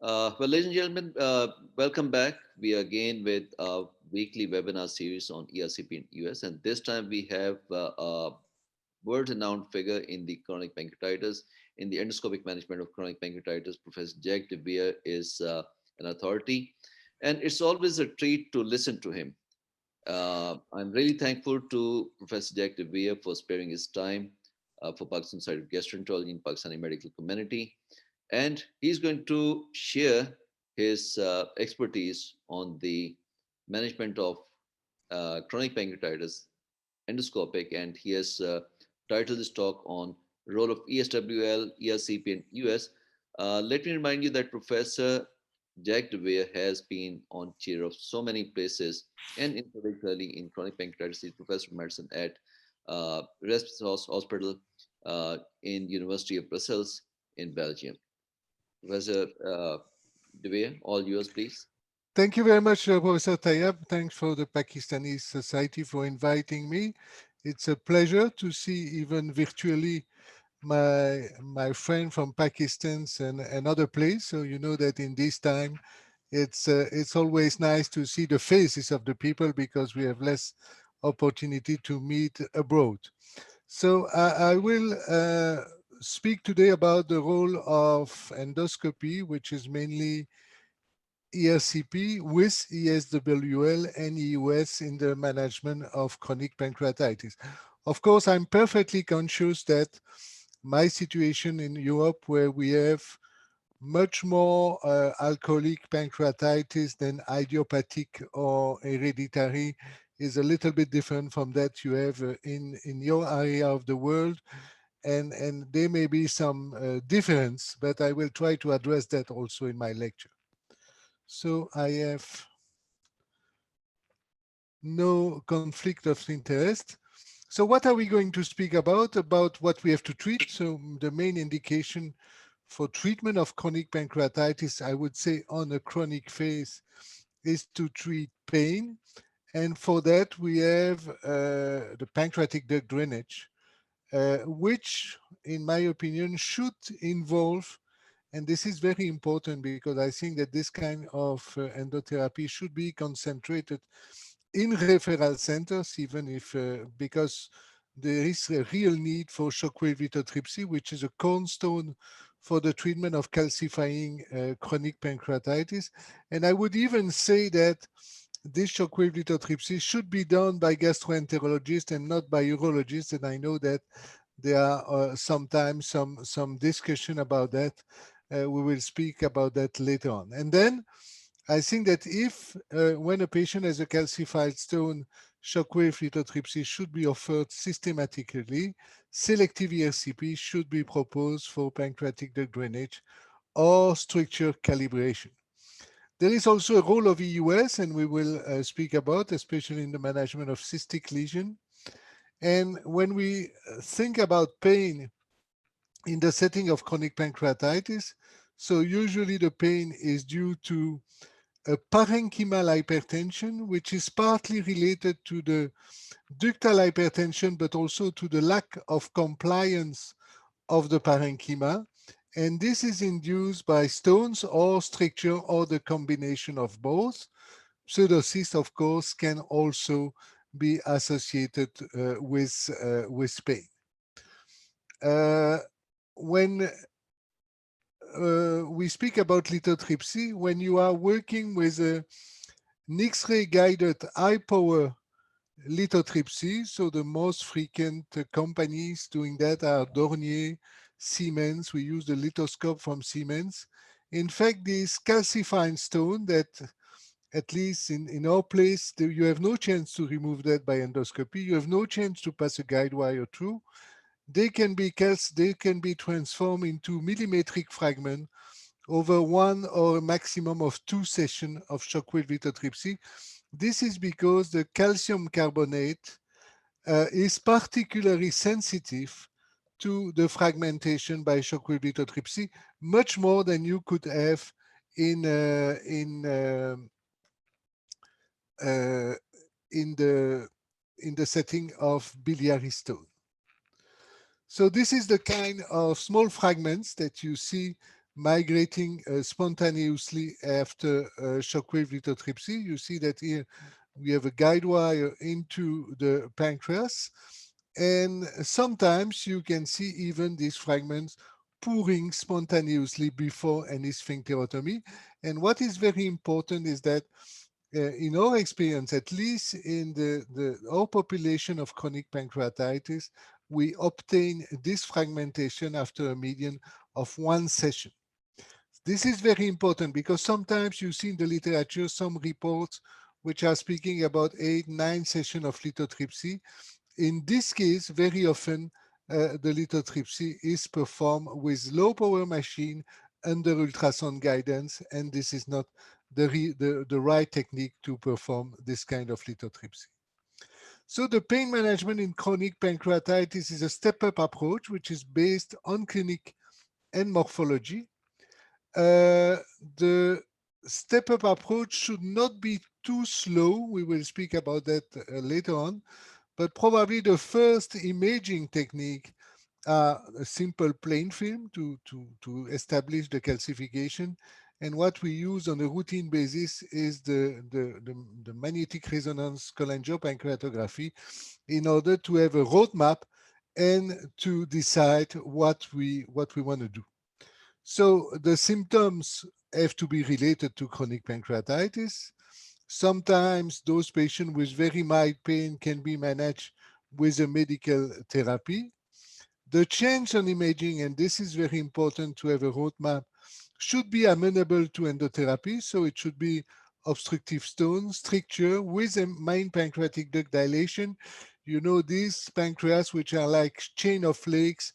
Well, ladies and gentlemen, welcome back. We are again with a weekly webinar series on ERCP in US, and this time we have a world-renowned figure in the chronic pancreatitis, in the endoscopic management of chronic pancreatitis. Professor Jacques Deviere is an authority, and it's always a treat to listen to him. I'm really thankful to Professor Jacques Deviere for sparing his time for Pakistan Society of Gastroenterology and Pakistani medical community. And he's going to share his expertise on the management of chronic pancreatitis, endoscopic, and he has titled this talk on role of ESWL, ERCP, and US. Let me remind you that Professor Jack Deviere has been on chair of so many places, and in particularly in chronic pancreatitis, he's professor of medicine at Respiratory Hospital in University of Brussels in Belgium. Professor Deviere, all yours, please. Thank you very much, Professor Tayyab. Thanks for the Pakistani Society for inviting me. It's a pleasure to see even virtually my friend from Pakistan and another place. So you know that in this time, it's always nice to see the faces of the people because we have less opportunity to meet abroad. So I will speak today about the role of endoscopy, which is mainly ERCP with ESWL and EUS in the management of chronic pancreatitis. Of course, I'm perfectly conscious that my situation in Europe, where we have much more alcoholic pancreatitis than idiopathic or hereditary, is a little bit different from that you have in your area of the world. And there may be some difference, but I will try to address that also in my lecture. So I have no conflict of interest. So what are we going to speak about? About what we have to treat. So the main indication for treatment of chronic pancreatitis, I would say on a chronic phase, is to treat pain. And for that, we have the pancreatic duct drainage, which, in my opinion, should involve, and this is very important because I think that this kind of endotherapy should be concentrated in referral centers, even if, because there is a real need for shockwave lithotripsy, which is a cornerstone for the treatment of calcifying chronic pancreatitis. And I would even say that this shockwave lithotripsy should be done by gastroenterologists and not by urologists. And I know that there are sometimes some discussion about that. We will speak about that later on. And then I think that if when a patient has a calcified stone, shockwave lithotripsy should be offered systematically. Selective ERCP should be proposed for pancreatic duct drainage or structure calibration. There is also a role of EUS, and we will speak about, especially in the management of cystic lesion. And when we think about pain in the setting of chronic pancreatitis, so usually the pain is due to a parenchymal hypertension, which is partly related to the ductal hypertension, but also to the lack of compliance of the parenchyma. And this is induced by stones or stricture or the combination of both. Pseudocysts, of course, can also be associated with pain. When we speak about lithotripsy, when you are working with an X-ray guided high power lithotripsy, so the most frequent companies doing that are Dornier, Siemens. We use the lithoscope from Siemens. In fact, this calcifying stone that, at least in our place, you have no chance to remove that by endoscopy. You have no chance to pass a guide wire through. They can be transformed into millimetric fragments over one or a maximum of 2 sessions of shockwave lithotripsy. This is because the calcium carbonate is particularly sensitive to the fragmentation by shockwave lithotripsy, much more than you could have in uh, in the setting of biliary stone. So this is the kind of small fragments that you see migrating spontaneously after shockwave lithotripsy. You see that here we have a guide wire into the pancreas, and sometimes you can see even these fragments pouring spontaneously before any sphincterotomy. And what is very important is that in our experience, at least in our population of chronic pancreatitis, we obtain this fragmentation after a median of 1 session. This is very important because sometimes you see in the literature some reports which are speaking about 8, 9 sessions of lithotripsy. In this case, very often the lithotripsy is performed with low power machine under ultrasound guidance, and this is not the right technique to perform this kind of lithotripsy. So the pain management in chronic pancreatitis is a step-up approach which is based on clinic and morphology. The step-up approach should not be too slow. We will speak about that later on. But probably the first imaging technique are a simple plain film to establish the calcification. And what we use on a routine basis is the magnetic resonance cholangiopancreatography in order to have a roadmap and to decide what we want to do. So the symptoms have to be related to chronic pancreatitis. Sometimes those patients with very mild pain can be managed with a medical therapy. The change on imaging, and this is very important to have a roadmap, should be amenable to endotherapy. So it should be obstructive stone, stricture with a main pancreatic duct dilation. You know, these pancreas, which are like chain of lakes,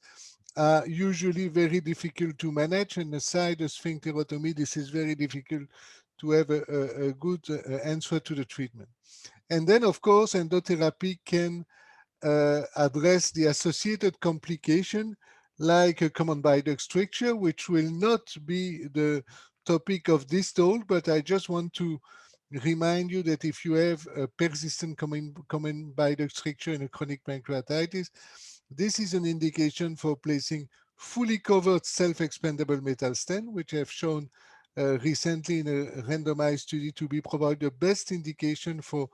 are usually very difficult to manage. And aside the sphincterotomy, this is very difficult to have a good answer to the treatment. And then, of course, endotherapy can address the associated complication like a common bile duct stricture, which will not be the topic of this talk, but I just want to remind you that if you have a persistent common bile duct stricture in a chronic pancreatitis, this is an indication for placing fully covered self-expandable metal stent, which have shown recently in a randomized study to be probably the best indication for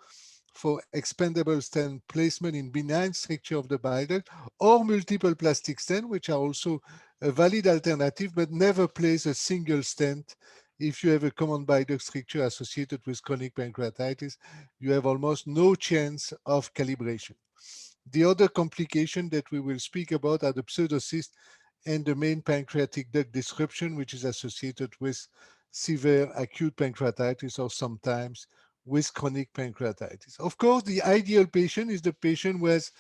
expandable stent placement in benign stricture of the bile duct, or multiple plastic stent, which are also a valid alternative, but never place a single stent. If you have a common bile duct stricture associated with chronic pancreatitis, you have almost no chance of calibration. The other complication that we will speak about are the pseudocyst and the main pancreatic duct disruption, which is associated with severe acute pancreatitis or sometimes with chronic pancreatitis. Of course, the ideal patient is the patient who has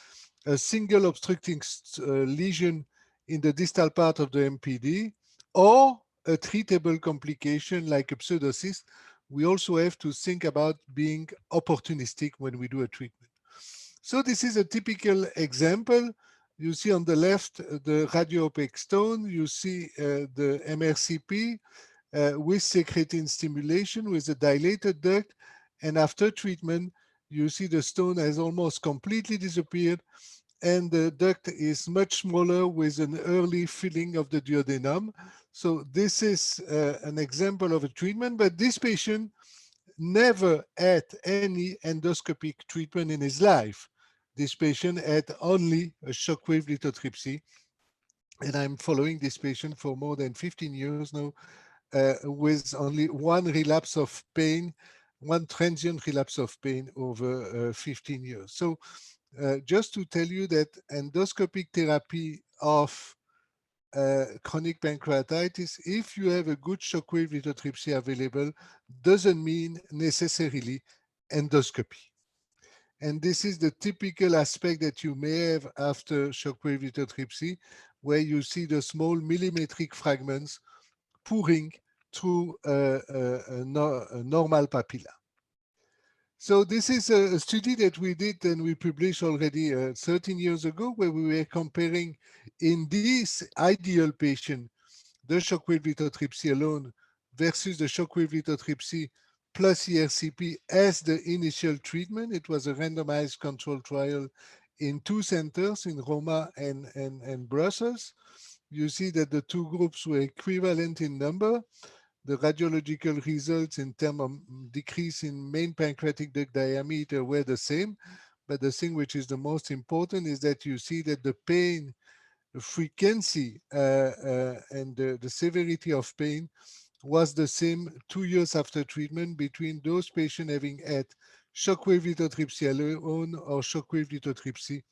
a single obstructing lesion in the distal part of the MPD or a treatable complication like a pseudocyst. We also have to think about being opportunistic when we do a treatment. So this is a typical example. You see on the left the radio-opaque stone. You see the MRCP with secretin stimulation with a dilated duct. And after treatment, you see the stone has almost completely disappeared and the duct is much smaller with an early filling of the duodenum. So this is an example of a treatment, but this patient never had any endoscopic treatment in his life. This patient had only a shockwave lithotripsy, and I'm following this patient for more than 15 years now, with only one relapse of pain, one transient relapse of pain over 15 years. So just to tell you that endoscopic therapy of chronic pancreatitis, if you have a good shockwave lithotripsy available, doesn't mean necessarily endoscopy. And this is the typical aspect that you may have after shockwave lithotripsy, where you see the small millimetric fragments pouring through a normal papilla. So this is a study that we did and we published already 13 years ago, where we were comparing in this ideal patient the shockwave lithotripsy alone versus the shockwave lithotripsy plus ERCP as the initial treatment. It was a randomized control trial in 2 centers in Roma and Brussels. you see that the two groups were equivalent in number. The radiological results in terms of decrease in main pancreatic duct diameter were the same. But the thing which is the most important is that you see that the pain frequency and the severity of pain was the same 2 years after treatment between those patients having had shockwave lithotripsy alone or shockwave lithotripsy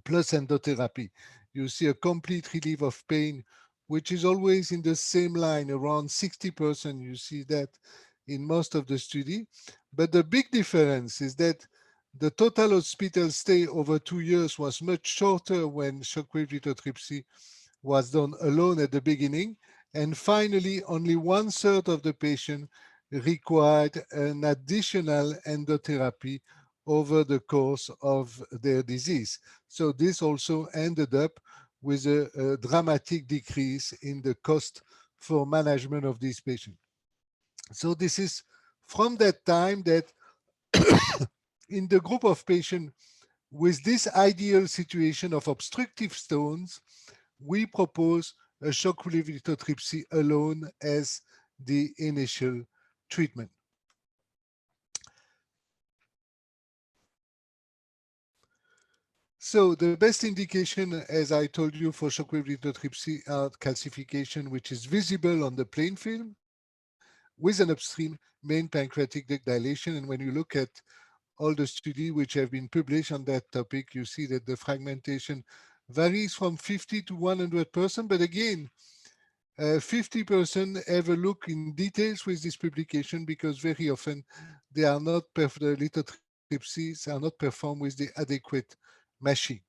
plus endotherapy. You see a complete relief of pain, which is always in the same line, around 60%. You see that in most of the study. But the big difference is that the total hospital stay over 2 years was much shorter when shockwave lithotripsy was done alone at the beginning. And finally, only one third of the patient required an additional endotherapy over the course of their disease. So this also ended up with a dramatic decrease in the cost for management of these patients. So this is from that time that in the group of patients with this ideal situation of obstructive stones, we propose a shockwave lithotripsy alone as the initial treatment. So the best indication, as I told you, for shockwave lithotripsy are calcification, which is visible on the plain film with an upstream main pancreatic duct dilation. And when you look at all the studies which have been published on that topic, you see that the fragmentation varies from 50 to 100%. But again, 50% have a look in details with this publication because very often they are not the lithotripsies are not performed with the adequate machine.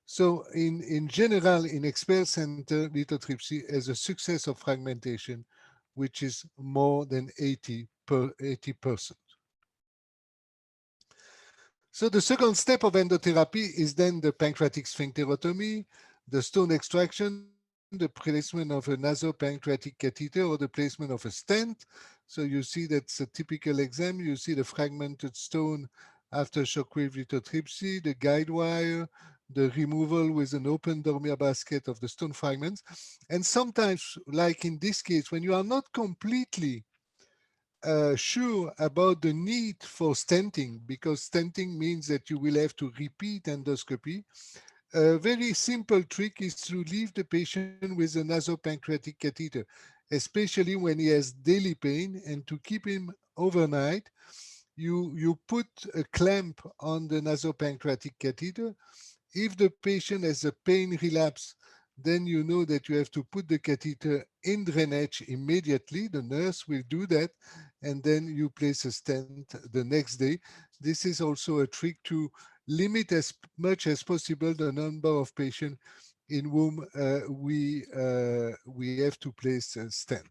So in general, in expert center, lithotripsy has a success of fragmentation, which is more than 80%. So the second step of endotherapy is then the pancreatic sphincterotomy, the stone extraction, the placement of a nasopancreatic catheter or the placement of a stent. So you see that's a typical exam. You see the fragmented stone after shockwave lithotripsy, the guide wire, the removal with an open Dormier basket of the stone fragments. And sometimes, like in this case, when you are not completely sure about the need for stenting, because stenting means that you will have to repeat endoscopy. A very simple trick is to leave the patient with a nasopancreatic catheter, especially when he has daily pain, and to keep him overnight, you put a clamp on the nasopancreatic catheter. If the patient has a pain relapse, then you know that you have to put the catheter in drainage immediately. The nurse will do that, and then you place a stent the next day. This is also a trick to limit as much as possible the number of patients in whom we have to place a stent.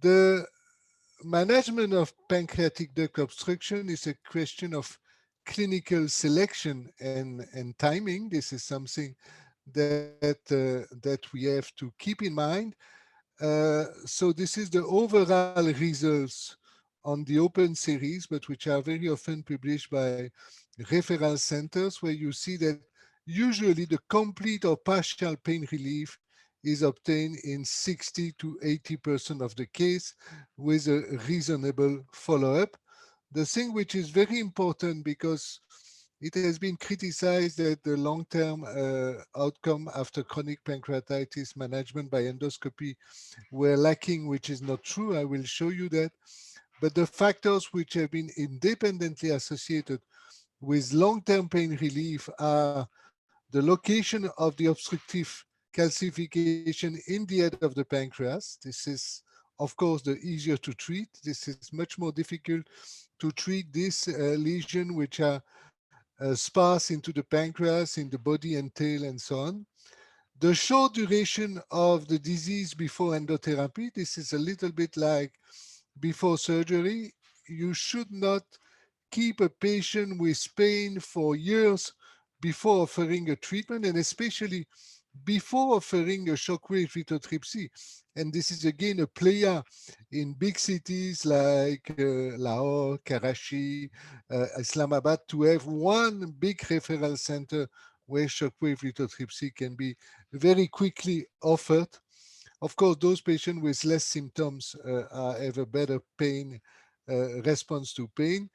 The management of pancreatic duct obstruction is a question of clinical selection and timing. This is something that we have to keep in mind. So this is the overall results on the open series, but which are very often published by referral centers, where you see that usually the complete or partial pain relief is obtained in 60 to 80% of the case with a reasonable follow-up. The thing which is very important, because it has been criticized that the long-term outcome after chronic pancreatitis management by endoscopy were lacking, which is not true. I will show you that. But the factors which have been independently associated with long-term pain relief are the location of the obstructive calcification in the head of the pancreas. This is, of course, the easier to treat. This is much more difficult to treat these lesions, which are sparse into the pancreas, in the body and tail, and so on. The short duration of the disease before endotherapy, this is a little bit like before surgery. You should not keep a patient with pain for years before offering a treatment, and especially before offering a shockwave lithotripsy. And this is again a player in big cities like Lahore, Karachi, Islamabad, to have one big referral center where shockwave lithotripsy can be very quickly offered. Of course, those patients with less symptoms have a better pain response to pain.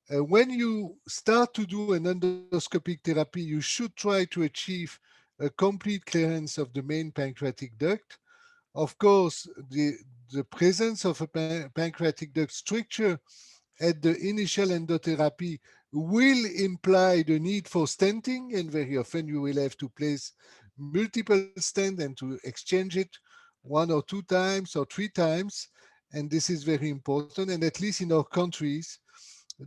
When you start to do an endoscopic therapy, you should try to achieve a complete clearance of the main pancreatic duct. Of course, the presence of a pancreatic duct stricture at the initial endotherapy will imply the need for stenting, and very often you will have to place multiple stents and to exchange it one or two times or three times. And this is very important. And at least in our countries,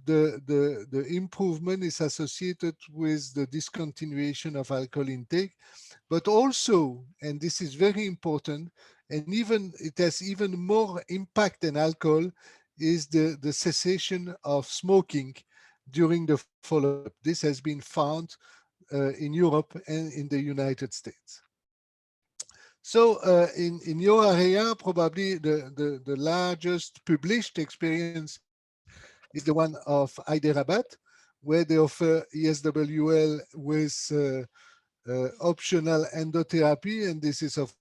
the improvement is associated with the discontinuation of alcohol intake, but also, and this is very important, and even it has even more impact than alcohol, is the cessation of smoking during the follow-up. This has been found in Europe and in the United States. So in your area, probably the largest published experience is the one of Hyderabad, where they offer ESWL with optional endotherapy. And this is, of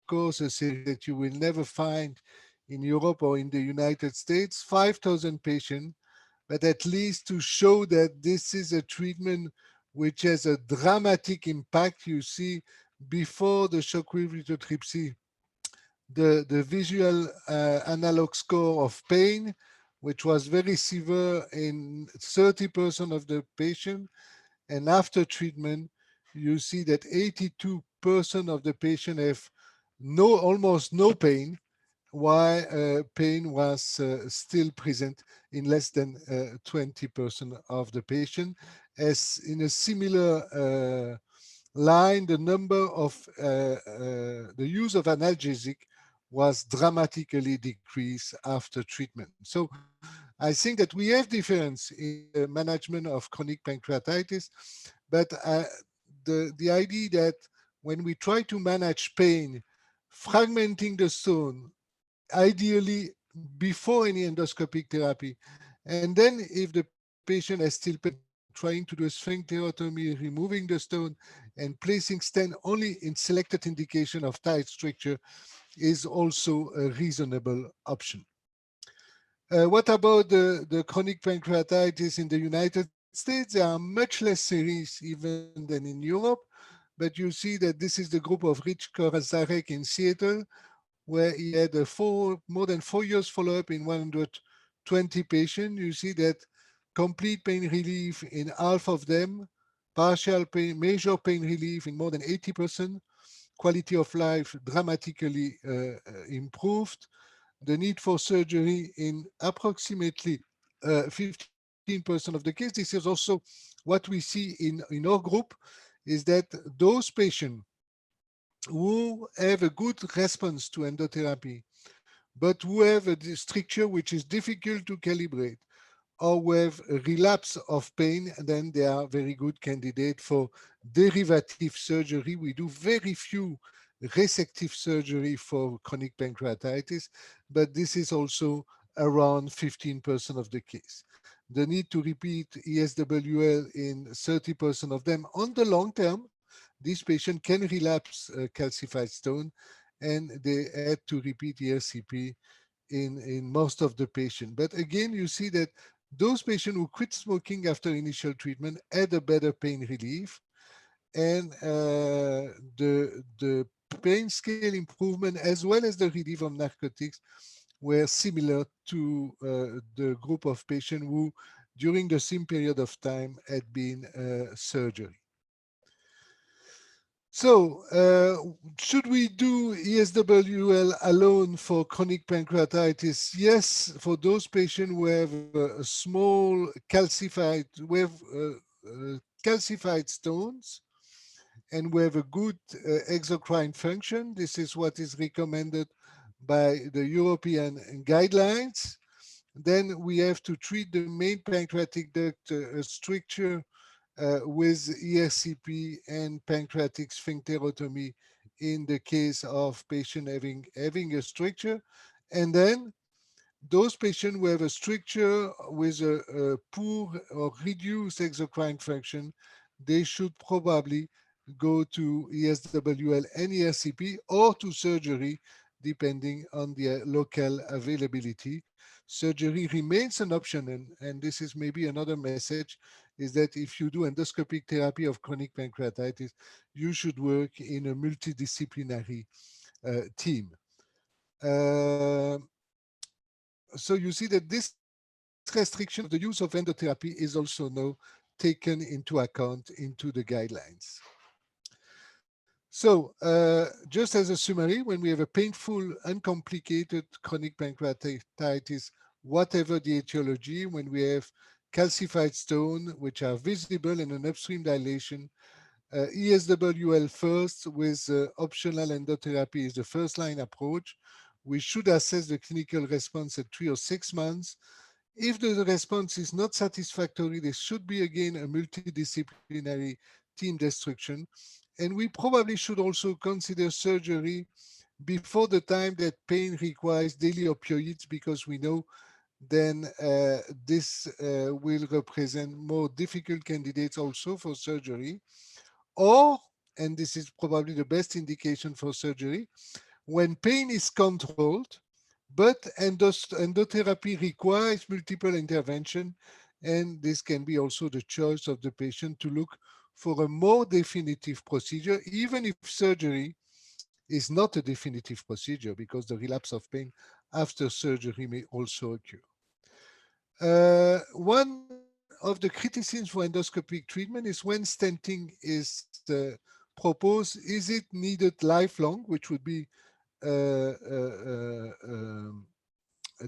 course, a series that you will never find in Europe or in the United States. 5,000 patients, but at least to show that this is a treatment which has a dramatic impact. You see, before the shockwave lithotripsy, the visual analog score of pain, which was very severe in 30% of the patient. And after treatment, you see that 82% of the patient have almost no pain, while pain was still present in less than 20% of the patient. As in a similar line, the number of the use of analgesic was dramatically decreased after treatment. So I think that we have difference in the management of chronic pancreatitis, but the idea that when we try to manage pain, fragmenting the stone, ideally before any endoscopic therapy, and then if the patient has still pain, trying to do a sphincterotomy, removing the stone, and placing stent only in selected indication of tight stricture is also a reasonable option. What about the chronic pancreatitis in the United States? There are much less series even than in Europe, but you see that this is the group of Rich Korazarek in Seattle, where he had more than 4 years follow-up in 120 patients. You see that complete pain relief in half of them, partial pain, major pain relief in more than 80%, quality of life dramatically improved, the need for surgery in approximately 15% of the case. This is also what we see in our group, is that those patients who have a good response to endotherapy, but who have a stricture which is difficult to calibrate, or who have a relapse of pain, then they are very good candidate for derivative surgery. We do very few resective surgery for chronic pancreatitis, but this is also around 15% of the case. The need to repeat ESWL in 30% of them. On the long term, this patient can relapse calcified stone, and they had to repeat ERCP in most of the patient. But again, you see that those patients who quit smoking after initial treatment had a better pain relief, and the pain scale improvement as well as the relief of narcotics were similar to the group of patients who, during the same period of time, had been surgery. So, should we do ESWL alone for chronic pancreatitis? Yes, for those patients who have a small calcified, calcified stones, and we have a good exocrine function. This is what is recommended by the European guidelines. Then we have to treat the main pancreatic duct stricture with ERCP and pancreatic sphincterotomy in the case of patient having a stricture. And then those patients who have a stricture with a poor or reduced exocrine function, they should probably go to ESWL and ERCP or to surgery, depending on their local availability. Surgery remains an option, and this is maybe another message, is that if you do endoscopic therapy of chronic pancreatitis, you should work in a multidisciplinary team. Uh, so you see that this restriction of the use of endotherapy is also now taken into account into the guidelines. So, just as a summary, when we have a painful, uncomplicated chronic pancreatitis, whatever the etiology, when we have calcified stone, which are visible in an upstream dilation, ESWL first with optional endotherapy is the first line approach. We should assess the clinical response at 3 or 6 months. If the response is not satisfactory, there should be again a multidisciplinary team destruction. And we probably should also consider surgery before the time that pain requires daily opioids, because we know then this will represent more difficult candidates also for surgery. Or, and this is probably the best indication for surgery, when pain is controlled, but endotherapy requires multiple intervention, and this can be also the choice of the patient to look for a more definitive procedure, even if surgery is not a definitive procedure, because the relapse of pain after surgery may also occur. One of the criticisms for endoscopic treatment is when stenting is proposed, is it needed lifelong, which would be a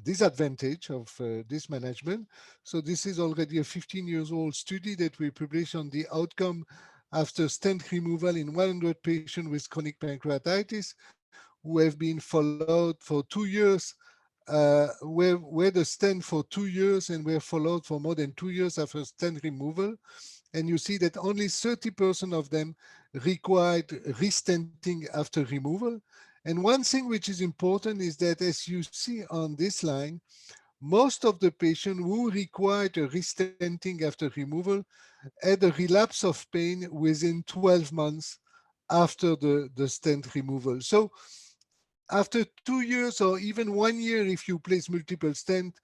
disadvantage of this management. So this is already a 15 years old study that we published on the outcome after stent removal in 100 patients with chronic pancreatitis who have been followed for 2 years, where the stent for 2 years and were followed for more than 2 years after stent removal. And you see that only 30% of them required restenting after removal. And one thing which is important is that, as you see on this line, most of the patients who required a restenting after removal had a relapse of pain within 12 months after the stent removal. So after 2 years or even 1 year, if you place multiple stent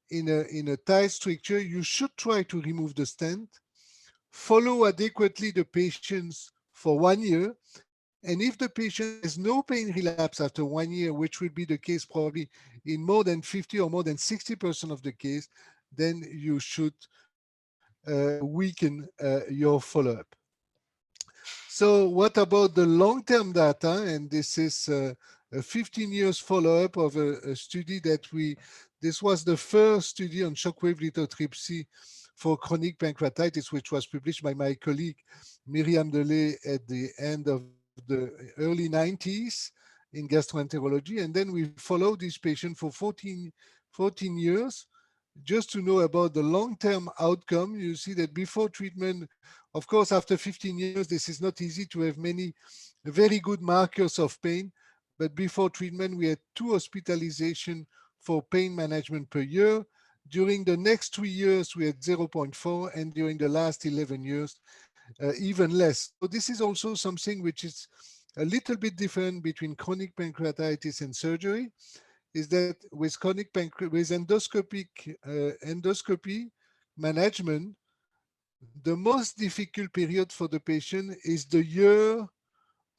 in a tight stricture, you should try to remove the stent, follow adequately the patients for 1 year. And if the patient has no pain relapse after 1 year, which will be the case probably in more than 50 or more than 60% of the case, then you should weaken your follow-up. So what about the long-term data? And this is a 15 years follow-up of a study that this was the first study on shockwave lithotripsy for chronic pancreatitis, which was published by my colleague Miriam Delay at the end of the early 90s in gastroenterology. And then we followed this patient for 14 years just to know about the long-term outcome. You see that before treatment, of course, after 15 years, this is not easy to have many very good markers of pain. But before treatment, we had 2 hospitalizations for pain management per year. During the next 3 years, we had zero point 0.4, and during the last 11 years, even less. So this is also something which is a little bit different between chronic pancreatitis and surgery, is that with with endoscopy management, the most difficult period for the patient is the year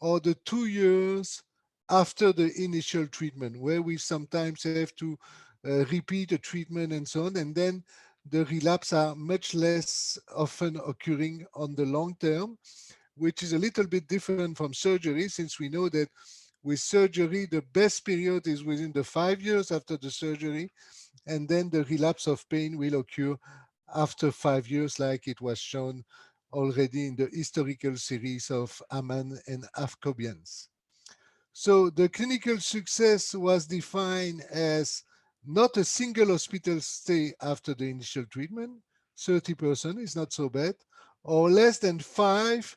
or the 2 years after the initial treatment, where we sometimes have to repeat a treatment and so on. And then the relapse are much less often occurring on the long term, which is a little bit different from surgery, since we know that with surgery, the best period is within the 5 years after the surgery, and then the relapse of pain will occur after 5 years, like it was shown already in the historical series of Aman and Afkobians. So the clinical success was defined as not a single hospital stay after the initial treatment, 30% is not so bad, or less than 5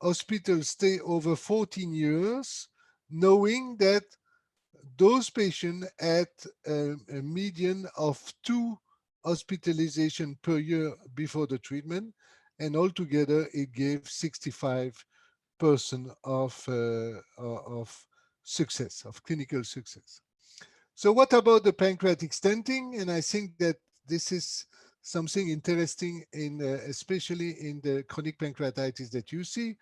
hospital stay over 14 years, knowing that those patients had a median of 2 hospitalization per year before the treatment. and altogether it gave 65% of success, of clinical success. So what about the pancreatic stenting? And I think that this is something interesting in, especially in the chronic pancreatitis that you see.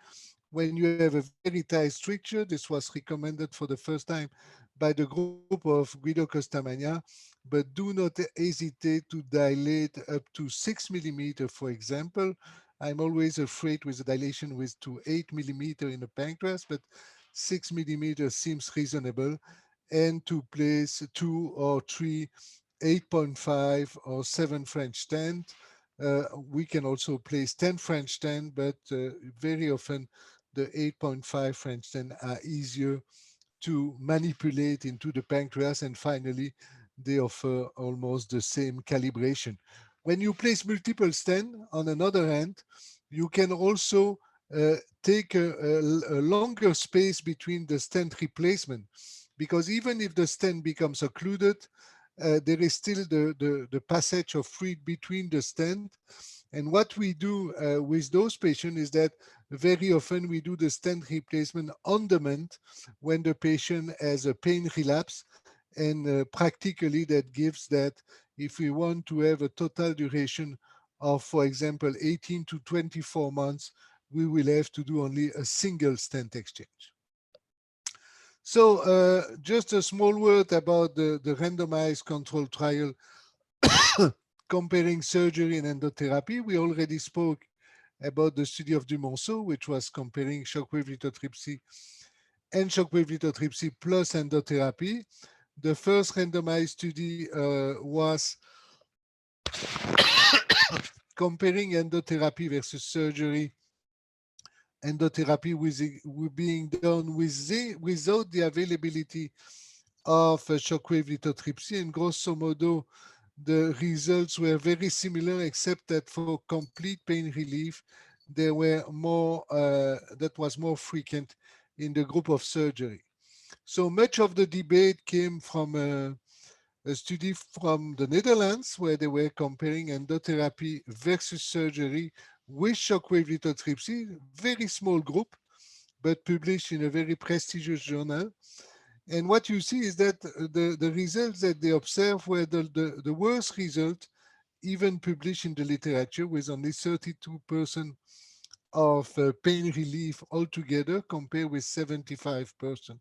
When you have a very tight stricture, this was recommended for the first time by the group of Guido Costamagna, but do not hesitate to dilate up to 6 millimeter, for example. I'm always afraid with a dilation with to 8 millimeter in the pancreas, but 6 millimeter seems reasonable, and to place 2 or 3 8.5 or 7 French tent. We can also place 10 French tent, but very often the 8.5 French tent are easier to manipulate into the pancreas, and finally they offer almost the same calibration. When you place multiple stent, on another hand, you can also uh, take a longer space between the stent replacement, because even if the stent becomes occluded, there is still the passage of fluid between the stent. And what we do with those patients is that very often we do the stent replacement on demand when the patient has a pain relapse. And practically that gives that if we want to have a total duration of, for example, 18 to 24 months, we will have to do only a single stent exchange. So just a small word about the randomized control trial comparing surgery and endotherapy. We already spoke about the study of Dumonceau, which was comparing shockwave lithotripsy and shockwave lithotripsy plus endotherapy. The first randomized study was comparing endotherapy versus surgery, endotherapy being done without the availability of shockwave lithotripsy. And grosso modo, the results were very similar, except that for complete pain relief, there were more, that was more frequent in the group of surgery. So much of the debate came from a study from the Netherlands, where they were comparing endotherapy versus surgery with shockwave lithotripsy, very small group, but published in a very prestigious journal. And what you see is that the results that they observed were the worst result, even published in the literature, with only 32% of pain relief altogether, compared with 75%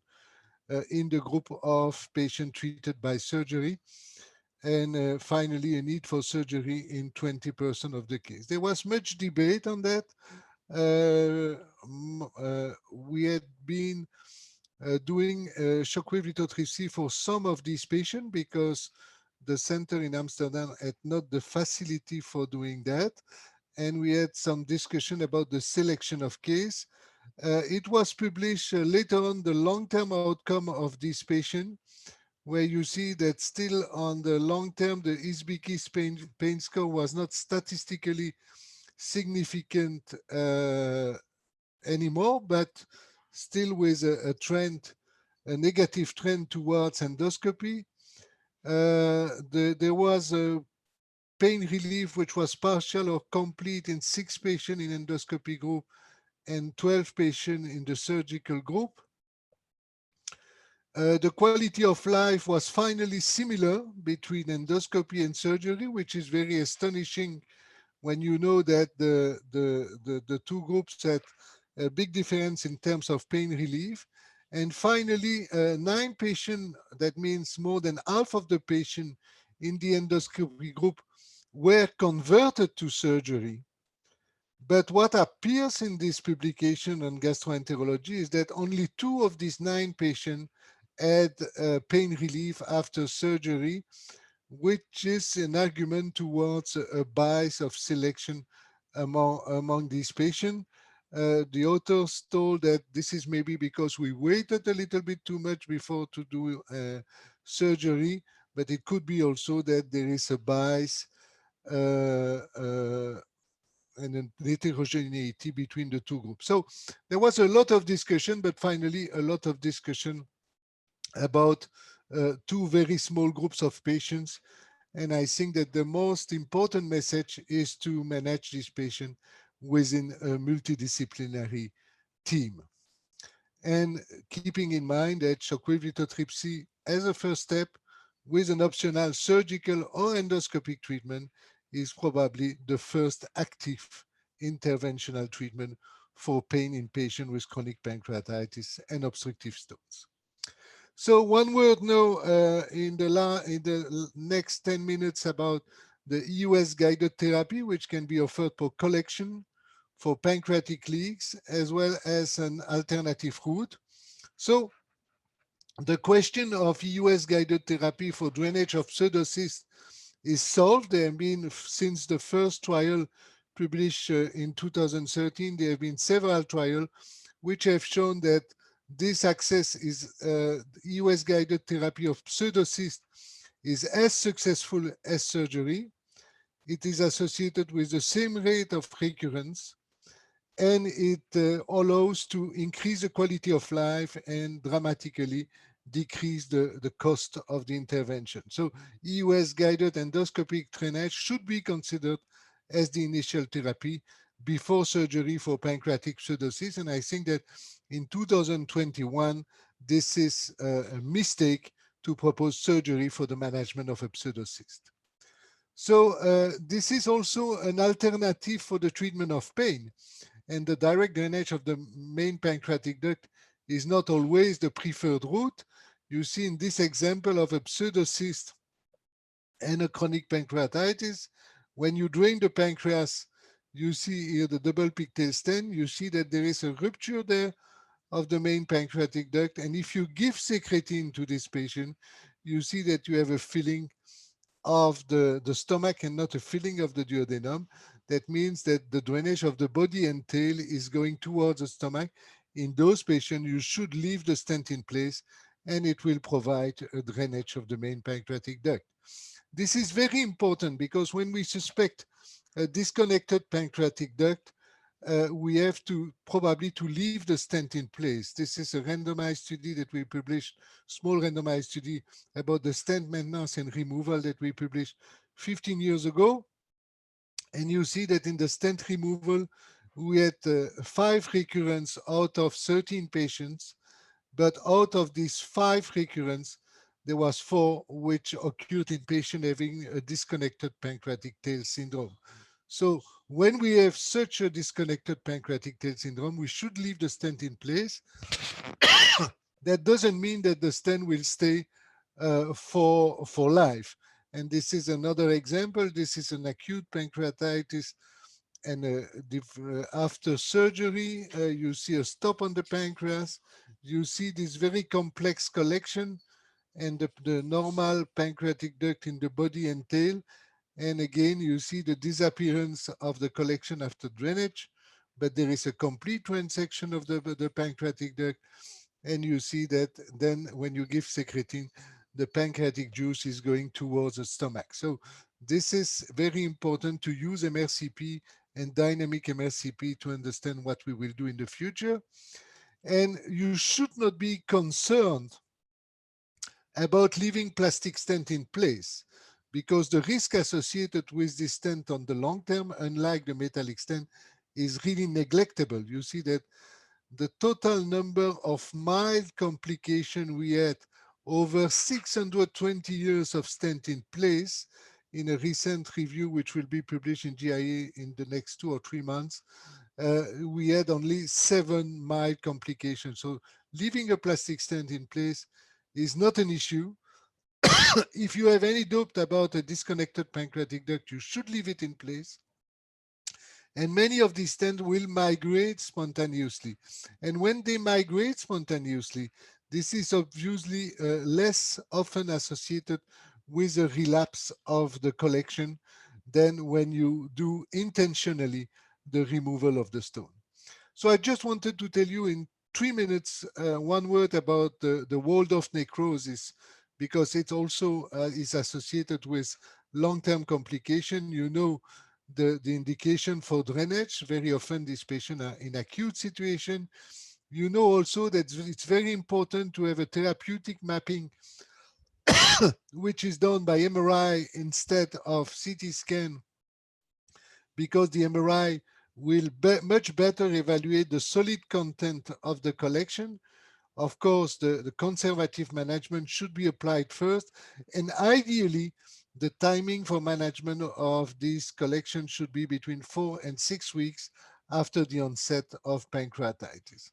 in the group of patients treated by surgery. And finally, a need for surgery in 20% of the case. There was much debate on that. We had been doing shockwave lithotripsy for some of these patients because the center in Amsterdam had not the facility for doing that. And we had some discussion about the selection of case. It was published later on, the long-term outcome of this patient, where you see that still on the long term, the Isbiki pain score was not statistically significant anymore, but still with a trend, a negative trend towards endoscopy. There was a pain relief which was partial or complete in 6 patients in endoscopy group and 12 patients in the surgical group. The quality of life was finally similar between endoscopy and surgery, which is very astonishing when you know that the two groups had a big difference in terms of pain relief. And finally, 9 patients, that means more than half of the patients in the endoscopy group, were converted to surgery. But what appears in this publication on gastroenterology is that only 2 of these 9 patients had pain relief after surgery, which is an argument towards a bias of selection among these patients. The authors told that this is maybe because we waited a little bit too much before to do surgery, but it could be also that there is a bias uh, uh, and a heterogeneity between the two groups. So there was a lot of discussion, but finally a lot of discussion about 2 very small groups of patients. And I think that the most important message is to manage this patient within a multidisciplinary team. And keeping in mind that shockwave lithotripsy as a first step with an optional surgical or endoscopic treatment is probably the first active interventional treatment for pain in patients with chronic pancreatitis and obstructive stones. So one word now in the next 10 minutes about the EUS guided therapy, which can be offered for collection for pancreatic leaks, as well as an alternative route. So the question of EUS guided therapy for drainage of pseudocysts is solved. There have been, since the first trial published in 2013, there have been several trials which have shown that this access is EUS guided therapy of pseudocysts is as successful as surgery. It is associated with the same rate of recurrence, and it allows to increase the quality of life and dramatically decrease the cost of the intervention. So EUS guided endoscopic drainage should be considered as the initial therapy before surgery for pancreatic pseudocysts. And I think that in 2021, this is a mistake to propose surgery for the management of a pseudocyst. So this is also an alternative for the treatment of pain, and the direct drainage of the main pancreatic duct is not always the preferred route. You see in this example of a pseudocyst and a chronic pancreatitis, when you drain the pancreas, you see here the double pigtail stent, you see that there is a rupture there of the main pancreatic duct. And if you give secretin to this patient, you see that you have a filling of the stomach and not a filling of the duodenum. That means that the drainage of the body and tail is going towards the stomach. In those patients, you should leave the stent in place, and it will provide a drainage of the main pancreatic duct. This is very important because when we suspect a disconnected pancreatic duct, we have to probably to leave the stent in place. This is a randomized study that we published, small randomized study about the stent maintenance and removal that we published 15 years ago. And you see that in the stent removal, we had 5 recurrence out of 13 patients, but out of these 5 recurrence, there was 4 which occurred in patients having a disconnected pancreatic tail syndrome. So when we have such a disconnected pancreatic tail syndrome, we should leave the stent in place. That doesn't mean that the stent will stay for life. And this is another example. This is an acute pancreatitis, and after surgery, you see a stop on the pancreas. You see this very complex collection and the normal pancreatic duct in the body and tail. And again, you see the disappearance of the collection after drainage, but there is a complete transection of the pancreatic duct. And you see that then when you give secretin, the pancreatic juice is going towards the stomach. So this is very important to use MRCP and dynamic MRCP to understand what we will do in the future. And you should not be concerned about leaving plastic stent in place, because the risk associated with this stent on the long term, unlike the metallic stent, is really neglectable. You see that the total number of mild complications we had over 620 years of stent in place in a recent review, which will be published in GIA in the next 2 or 3 months, we had only 7 mild complications. So leaving a plastic stent in place is not an issue. If you have any doubt about a disconnected pancreatic duct, you should leave it in place. And many of these stents will migrate spontaneously. And when they migrate spontaneously, this is obviously less often associated with a relapse of the collection than when you do intentionally the removal of the stone. So I just wanted to tell you in 3 minutes one word about the Waldorf necrosis, because it also is associated with long-term complication. You know, the indication for drainage, very often these patients are in acute situation. You know also that it's very important to have a therapeutic mapping which is done by MRI instead of CT scan, because the MRI will much better evaluate the solid content of the collection. Of course, the conservative management should be applied first, and ideally, the timing for management of this collection should be between 4 and 6 weeks after the onset of pancreatitis.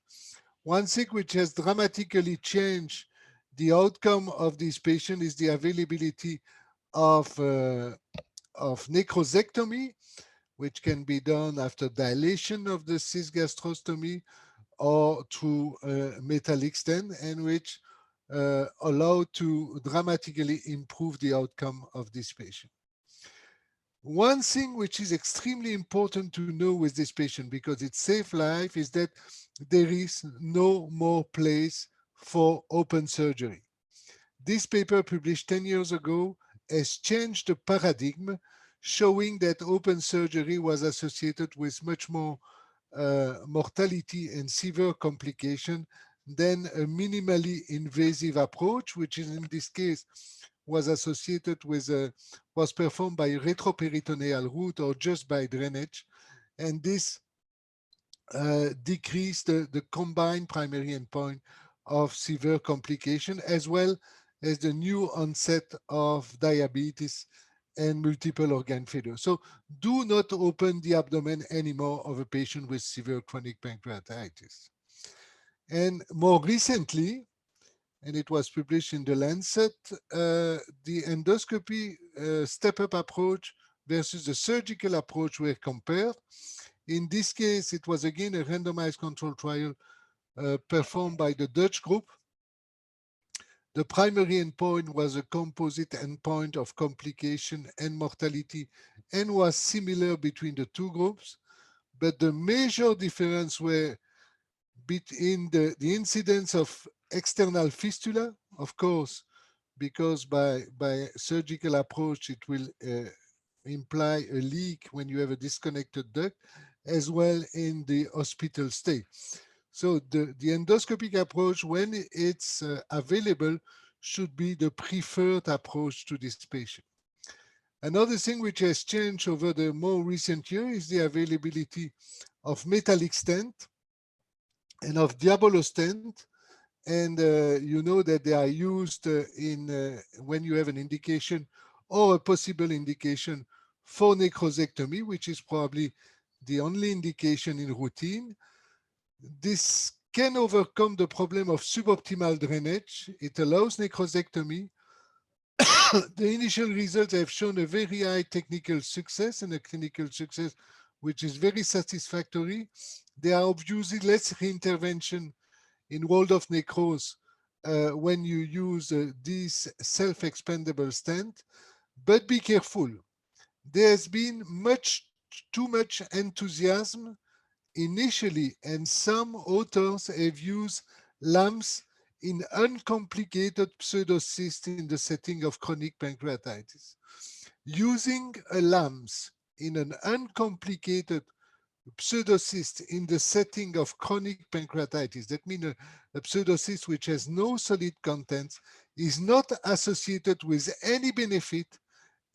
One thing which has dramatically changed the outcome of this patient is the availability of necrosectomy, which can be done after dilation of the cysgastrostomy or through metallic stent, and which allow to dramatically improve the outcome of this patient. One thing which is extremely important to know with this patient, because it saves life, is that there is no more place for open surgery. This paper published 10 years ago has changed the paradigm, showing that open surgery was associated with much more mortality and severe complication than a minimally invasive approach, which is in this case was associated with was performed by retroperitoneal route or just by drainage, and this decreased the combined primary endpoint of severe complication, as well as the new onset of diabetes and multiple organ failure. So do not open the abdomen anymore of a patient with severe chronic pancreatitis. And more recently, and it was published in the Lancet, the endoscopy step-up approach versus the surgical approach were compared. In this case, it was again a randomized control trial performed by the Dutch group. The primary endpoint was a composite endpoint of complication and mortality and was similar between the two groups, but the major difference were between the incidence of external fistula, of course, because by surgical approach, it will imply a leak when you have a disconnected duct, as well in the hospital stay. So the endoscopic approach, when it's available, should be the preferred approach to this patient. Another thing which has changed over the more recent year is the availability of metallic stent and of Diabolo stent. And you know that they are used when you have an indication or a possible indication for necrosectomy, which is probably the only indication in routine. This can overcome the problem of suboptimal drainage. It allows necrosectomy. The initial results have shown a very high technical success and a clinical success which is very satisfactory. There are obviously less reintervention in walled-off necrose when you use this self-expandable stent, but be careful. There has been too much enthusiasm initially, and some authors have used LAMS in uncomplicated pseudocysts in the setting of chronic pancreatitis. Using a LAMS in an uncomplicated pseudocyst in the setting of chronic pancreatitis, that means a pseudocyst which has no solid contents, is not associated with any benefit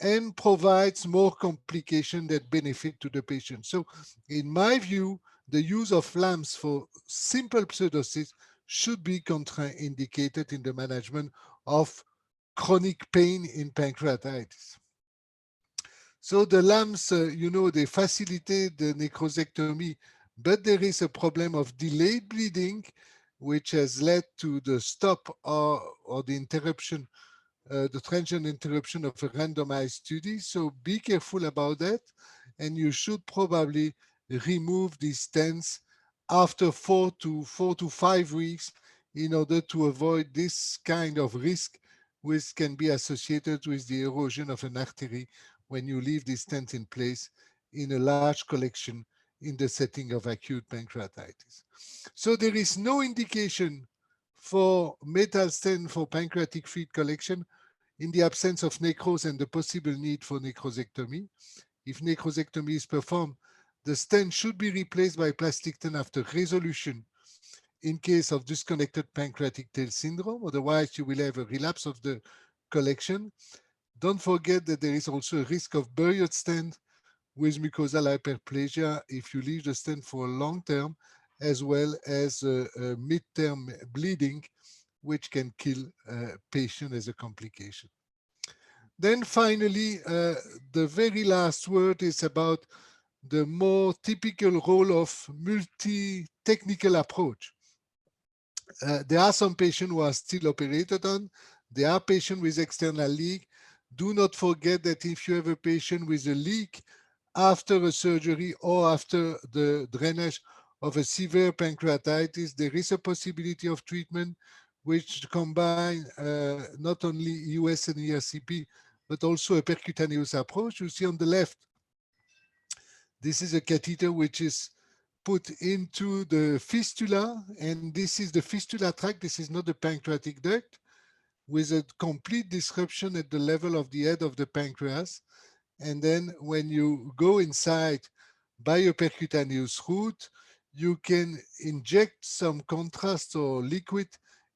and provides more complication than benefit to the patient. So in my view, the use of LAMS for simple pseudocysts should be contraindicated in the management of chronic pain in pancreatitis. So the LAMS, they facilitate the necrosectomy, but there is a problem of delayed bleeding, which has led to the stop or the interruption, the transient interruption of a randomized study. So be careful about that, and you should probably remove these stents after 4 to 5 weeks in order to avoid this kind of risk, which can be associated with the erosion of an artery when you leave this stent in place in a large collection in the setting of acute pancreatitis. So there is no indication for metal stent for pancreatic fluid collection in the absence of necrose and the possible need for necrosectomy. If necrosectomy is performed, the stent should be replaced by plastic stent after resolution in case of disconnected pancreatic tail syndrome. Otherwise, you will have a relapse of the collection. Don't forget that there is also a risk of buried stent with mucosal hyperplasia if you leave the stent for a long term, as well as midterm bleeding, which can kill patient as a complication. Then finally, the very last word is about the more typical role of multi-technical approach. There are some patients who are still operated on. There are patients with external leak. Do not forget that if you have a patient with a leak after a surgery or after the drainage of a severe pancreatitis, there is a possibility of treatment which combine not only US and ERCP, but also a percutaneous approach. You see on the left, this is a catheter which is put into the fistula, and this is the fistula tract. This is not the pancreatic duct, with a complete disruption at the level of the head of the pancreas. And then when you go inside by a percutaneous route, you can inject some contrast or liquid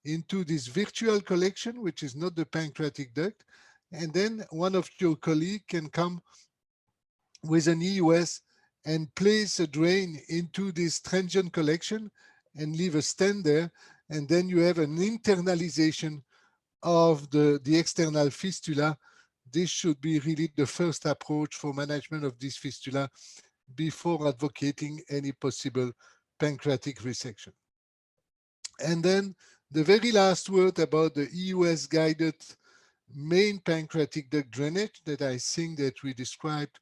into this virtual collection, which is not the pancreatic duct. And then one of your colleagues can come with an EUS and place a drain into this transient collection and leave a stent there. And then you have an internalization of the external fistula. This should be really the first approach for management of this fistula before advocating any possible pancreatic resection. And then the very last word about the EUS guided main pancreatic duct drainage that I think that we described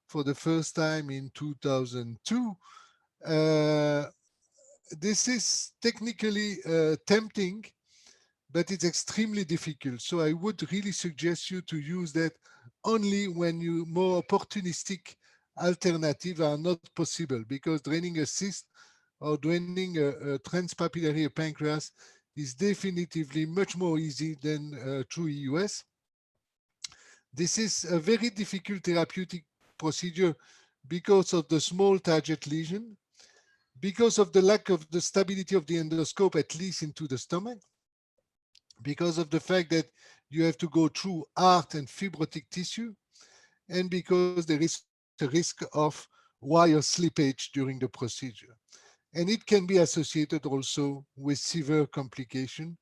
for the first time in 2002. Uh, this is technically tempting, but it's extremely difficult. So I would really suggest you to use that only when you more opportunistic alternatives are not possible, because draining a cyst or draining a transpapillary pancreas is definitively much more easy than through EUS. This is a very difficult therapeutic procedure because of the small target lesion, because of the lack of the stability of the endoscope, at least into the stomach, because of the fact that you have to go through heart and fibrotic tissue, and because there is a risk of wire slippage during the procedure. And it can be associated also with severe complication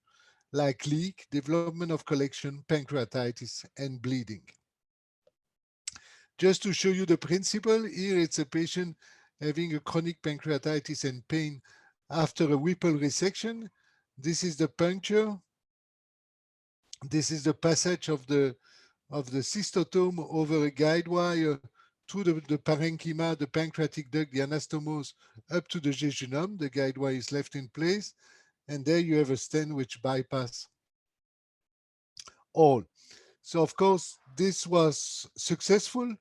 like leak, development of collection, pancreatitis, and bleeding. Just to show you the principle, here it's a patient having a chronic pancreatitis and pain after a Whipple resection. This is the puncture. This is the passage of the cystotome over a guide wire through the parenchyma, the pancreatic duct, the anastomose, up to the jejunum. The guide wire is left in place. And there you have a stent which bypass all. So of course, this was successful,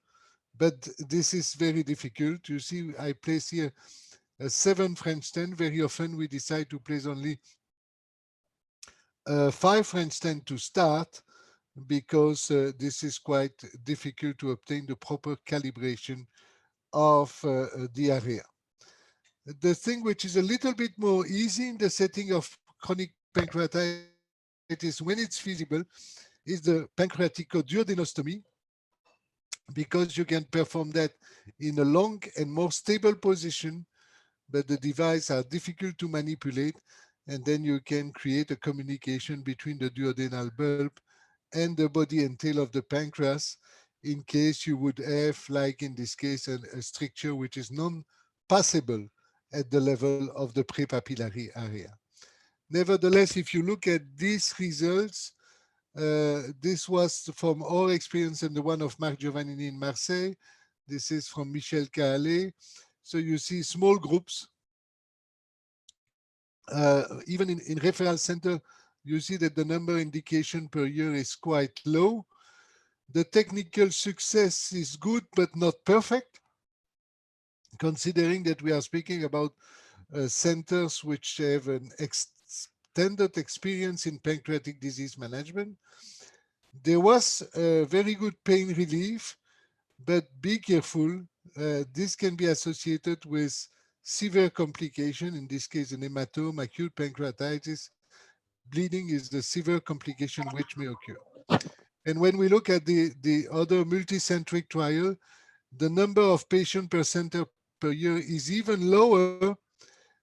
but this is very difficult. You see, I place here a 7 French stent. Very often we decide to place only 5 French stent to start, because this is quite difficult to obtain the proper calibration of the area. The thing which is a little bit more easy in the setting of chronic pancreatitis when it's feasible is the pancreaticoduodenostomy, because you can perform that in a long and more stable position, but the devices are difficult to manipulate, and then you can create a communication between the duodenal bulb and the body and tail of the pancreas, in case you would have, like in this case, a stricture which is non-passable at the level of the prepapillary area. Nevertheless, if you look at these results, this was from our experience and the one of Marc Giovannini in Marseille. This is from Michel Cahalet. So you see small groups. Even in referral center, you see that the number indication per year is quite low. The technical success is good, but not perfect, considering that we are speaking about centers which have an extended experience in pancreatic disease management. There was very good pain relief, but be careful. This can be associated with severe complication, in this case an hematome, acute pancreatitis. Bleeding is the severe complication which may occur. And when we look at the other multicentric trial, the number of patients per center per year is even lower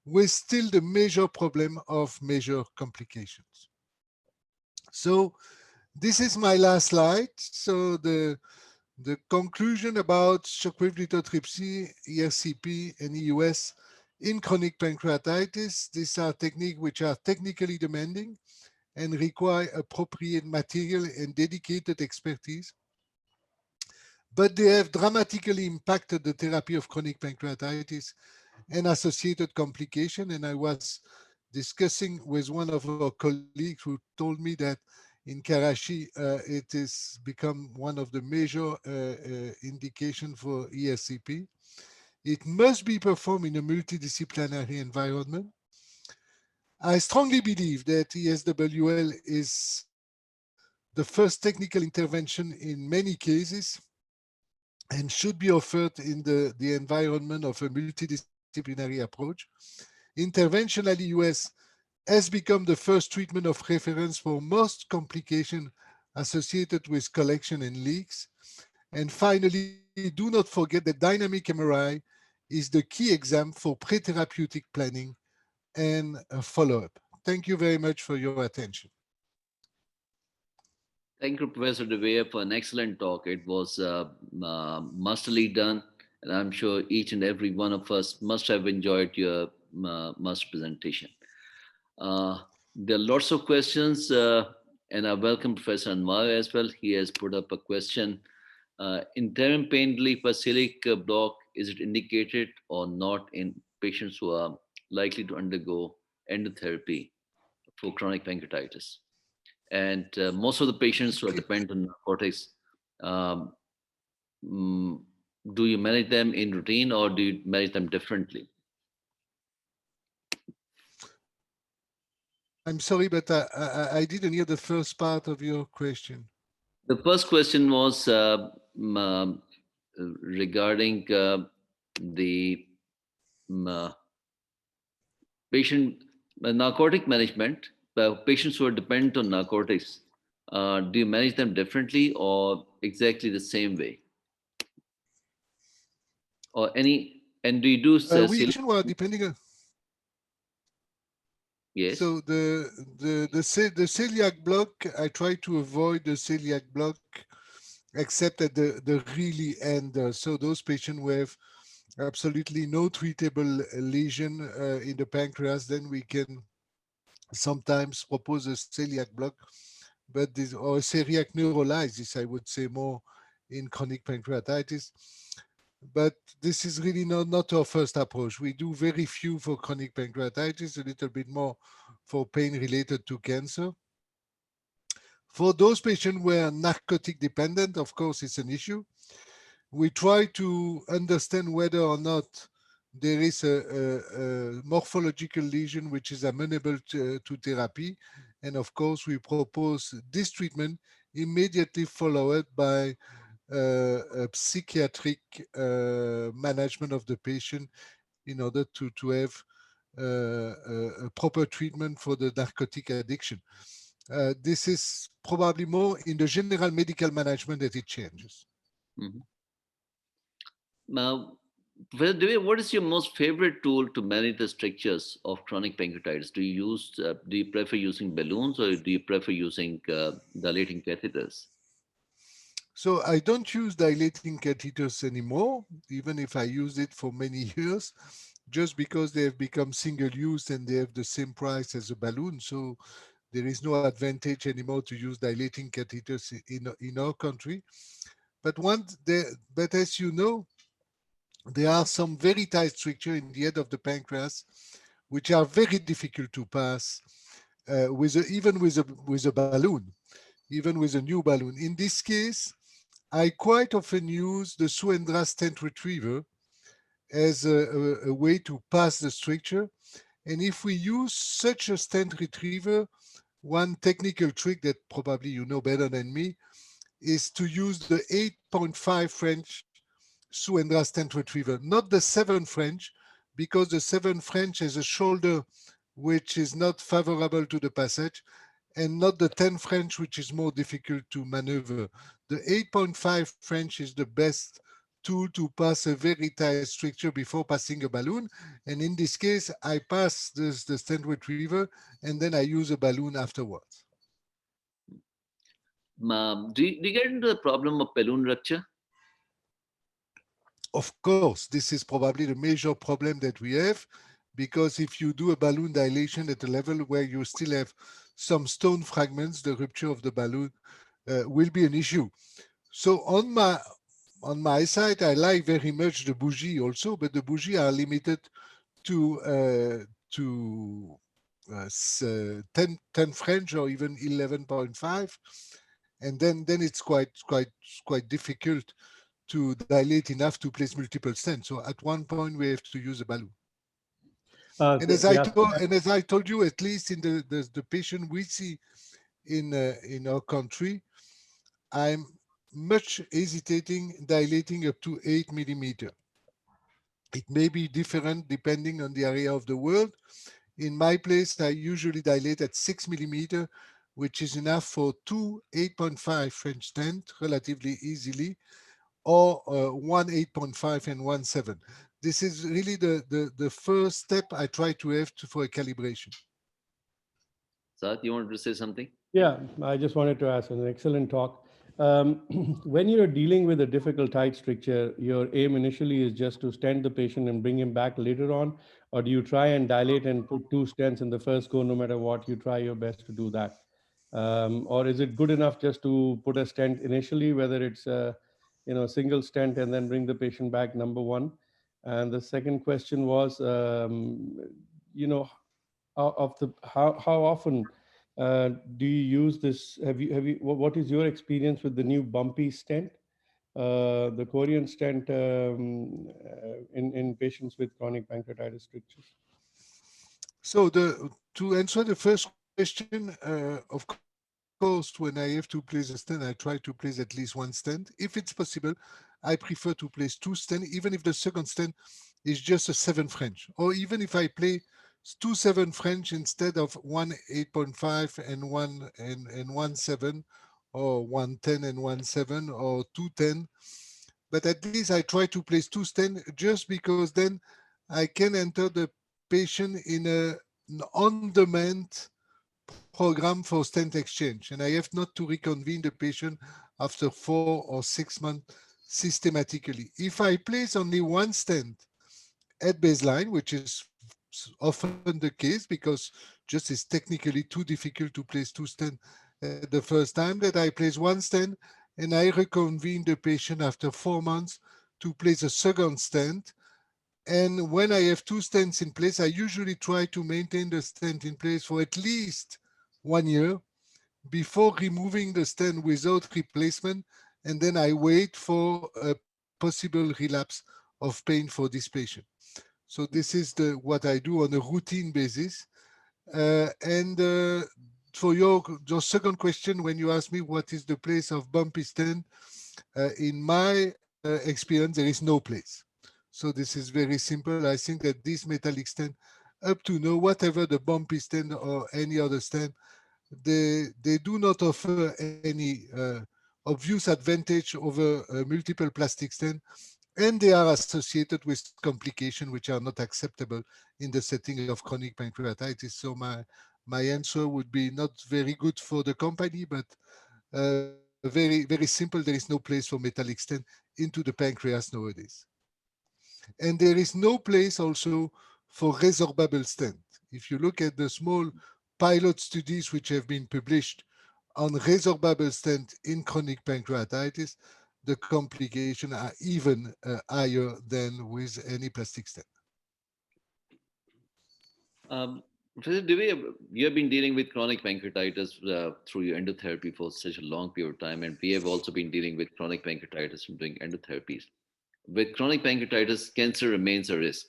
with still the major problem of major complications. So this is my last slide. So the conclusion about shockwave lithotripsy, ERCP, and EUS in chronic pancreatitis, these are techniques which are technically demanding and require appropriate material and dedicated expertise, but they have dramatically impacted the therapy of chronic pancreatitis and associated complication. And I was discussing with one of our colleagues who told me that in Karachi, it has become one of the major indication for ESCP. It must be performed in a multidisciplinary environment. I strongly believe that ESWL is the first technical intervention in many cases and should be offered in the environment of a multidisciplinary approach. Interventionally, US has become the first treatment of reference for most complications associated with collection and leaks. And finally, do not forget that dynamic MRI is the key exam for pre-therapeutic planning and follow-up. Thank you very much for your attention. Thank you, Professor Deviere, for an excellent talk. It was masterly done, and I'm sure each and every one of us must have enjoyed your master presentation. There are lots of questions, and I welcome Professor Anwar as well. He has put up a question. Interim pain relief for celiac block, is it indicated or not in patients who are likely to undergo endotherapy for chronic pancreatitis? And most of the patients who are Okay. dependent on narcotics, um, mm, do you manage them in routine or do you manage them differently? I'm sorry, but I didn't hear the first part of your question. The first question was regarding the uh, patient narcotic management. Patients who are dependent on narcotics, do you manage them differently or exactly the same way? Or any, and do you do We patient were depending on, yes? so the celiac block, I try to avoid the celiac block except at the really end. So those patients who have absolutely no treatable lesion in the pancreas, then we can sometimes propose a celiac block, but this or celiac neurolysis, I would say more in chronic pancreatitis. But this is really not our first approach. We do very few for chronic pancreatitis, a little bit more for pain related to cancer. For those patients who are narcotic dependent, of course, it's an issue. We try to understand whether or not there is a morphological lesion which is amenable to therapy. And of course, we propose this treatment immediately followed by a psychiatric management of the patient in order to have a proper treatment for the narcotic addiction. This is probably more in the general medical management that it changes. Mhm. Now, Professor Dewey, what is your most favorite tool to manage the strictures of chronic pancreatitis? Do you prefer using balloons or do you prefer using dilating catheters? So I don't use dilating catheters anymore, even if I used it for many years, just because they have become single use and they have the same price as a balloon. So there is no advantage anymore to use dilating catheters in our country. But as you know, there are some very tight structure in the head of the pancreas, which are very difficult to pass even with a balloon, even with a new balloon. In this case, I quite often use the Suendra stent retriever as a way to pass the stricture. And if we use such a stent retriever, one technical trick that probably you know better than me is to use the 8.5 French Suendra stent retriever, not the 7 French, because the 7 French has a shoulder which is not favorable to the passage, and not the 10 French, which is more difficult to maneuver. The 8.5 French is the best tool to pass a very tight stricture before passing a balloon. And in this case, I pass the stent retriever and then I use a balloon afterwards. Do you get into the problem of balloon rupture? Of course, this is probably the major problem that we have, because if you do a balloon dilation at a level where you still have some stone fragments, the rupture of the balloon will be an issue. So on my side, I like very much the bougie also, but the bougie are limited to 10 French or even 11.5, and then it's quite difficult to dilate enough to place multiple stents. So at one point we have to use a balloon. Yeah. And as I told you, at least in the patient we see in our country, I'm much hesitating dilating up to 8 millimeter. It may be different depending on the area of the world. In my place, I usually dilate at 6 millimeter, which is enough for two 8.5 French stent relatively easily, or one 8.5 and one 7. This is really the first step I try to have for a calibration. Saad, you wanted to say something? Yeah, I just wanted to ask an excellent talk. Um, when you're dealing with a difficult tight stricture, your aim initially is just to stent the patient and bring him back later on, or do you try and dilate and put two stents in the first go, no matter what? You try your best to do that, or is it good enough just to put a stent initially, whether it's a single stent, and then bring the patient back? Number one, and the second question was, you know, of the how often do you use this? Have you what is your experience with the new bumpy stent, the Korean stent, in patients with chronic pancreatitis strictures? So to answer the first question, of course, when I have to place a stent, I try to place at least one stent. If it's possible, I prefer to place two stents, even if the second stent is just a 7 French. Or even if I play two 7 French instead of one 8.5 and one 7, or 110 and 1 7, or 210. But at least I try to place two stents, just because then I can enter the patient in an on-demand program for stent exchange, and I have not to reconvene the patient after 4 or 6 months systematically. If I place only one stent at baseline, which is often the case because just it's technically too difficult to place two stents at the first time, that I place one stent and I reconvene the patient after 4 months to place a second stent. And when I have two stents in place, I usually try to maintain the stent in place for at least 1 year before removing the stent without replacement. And then I wait for a possible relapse of pain for this patient. So this is what I do on a routine basis. And for your second question, when you ask me what is the place of bumpy stent, in my experience, there is no place. So this is very simple. I think that this metallic stent, up to now, whatever the bumpy stent or any other stent, they do not offer any obvious advantage over multiple plastic stent, and they are associated with complications which are not acceptable in the setting of chronic pancreatitis. So my answer would be not very good for the company, but very very simple. There is no place for metallic stent into the pancreas nowadays, and there is no place also for resorbable stent. If you look at the small pilot studies which have been published on resorbable stent in chronic pancreatitis, the complications are even higher than with any plastic stent. Um, Professor Dewey, you have been dealing with chronic pancreatitis through your endotherapy for such a long period of time, and we have also been dealing with chronic pancreatitis from doing endotherapies. With chronic pancreatitis, cancer remains a risk.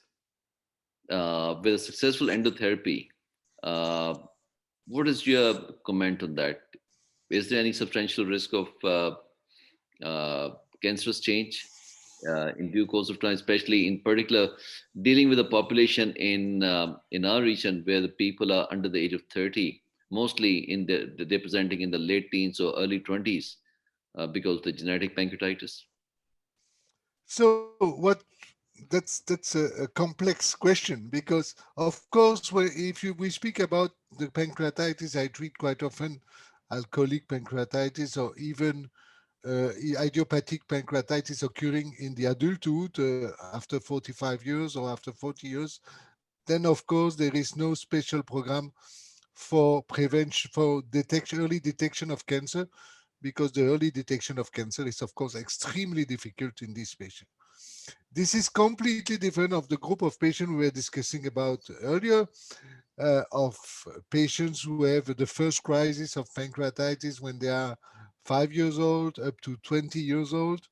With a successful endotherapy, uh, what is your comment on that? Is there any substantial risk of cancerous change in due course of time, especially in particular dealing with a population in our region where the people are under the age of 30, mostly they're presenting in the late teens or early 20s because of the genetic pancreatitis? So what that's a complex question because of course if we speak about the pancreatitis I treat quite often, alcoholic pancreatitis or even idiopathic pancreatitis occurring in the adulthood after 45 years or after 40 years, then of course there is no special program for prevention, for detection, early detection of cancer, because the early detection of cancer is of course extremely difficult in these patients. This is completely different of the group of patients we were discussing about earlier, of patients who have the first crisis of pancreatitis when they are 5 years old up to 20 years old,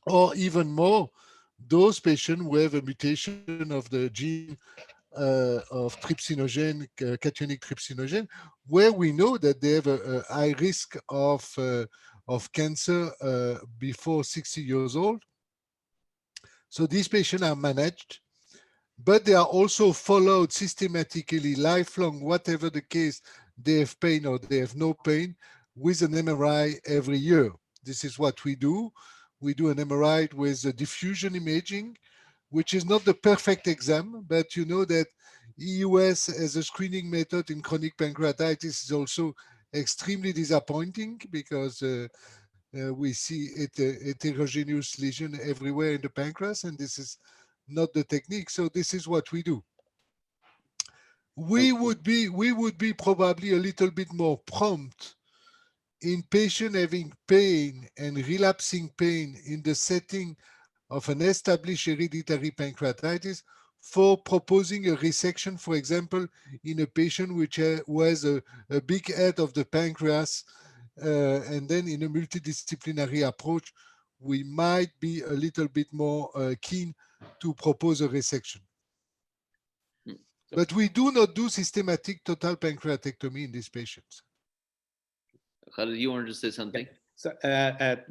or even more, those patients who have a mutation of the gene of trypsinogen, cationic trypsinogen, where we know that they have a high risk of cancer before 60 years old. So these patients are managed, but they are also followed systematically, lifelong, whatever the case, they have pain or they have no pain, with an MRI every year. This is what we do. We do an MRI with a diffusion imaging, which is not the perfect exam, but you know that EUS as a screening method in chronic pancreatitis is also extremely disappointing because we see heterogeneous lesion everywhere in the pancreas, and this is not the technique. So this is what we do. Okay. We would be probably a little bit more prompt in patient having pain and relapsing pain in the setting of an established hereditary pancreatitis for proposing a resection, for example, in a patient which who has a big head of the pancreas, and then in a multidisciplinary approach, we might be a little bit more keen to propose a resection. Hmm. So, But we do not do systematic total pancreatectomy in these patients. Khalid, you wanted to say Yeah. something? So,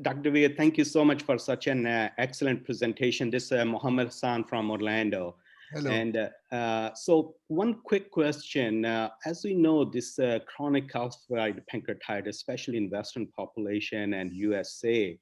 Dr. Deviere, thank you so much for such an excellent presentation. This is Mohammed Hassan from Orlando. Hello. And so one quick question. As we know, this chronic calcified pancreatitis, especially in Western population and USA,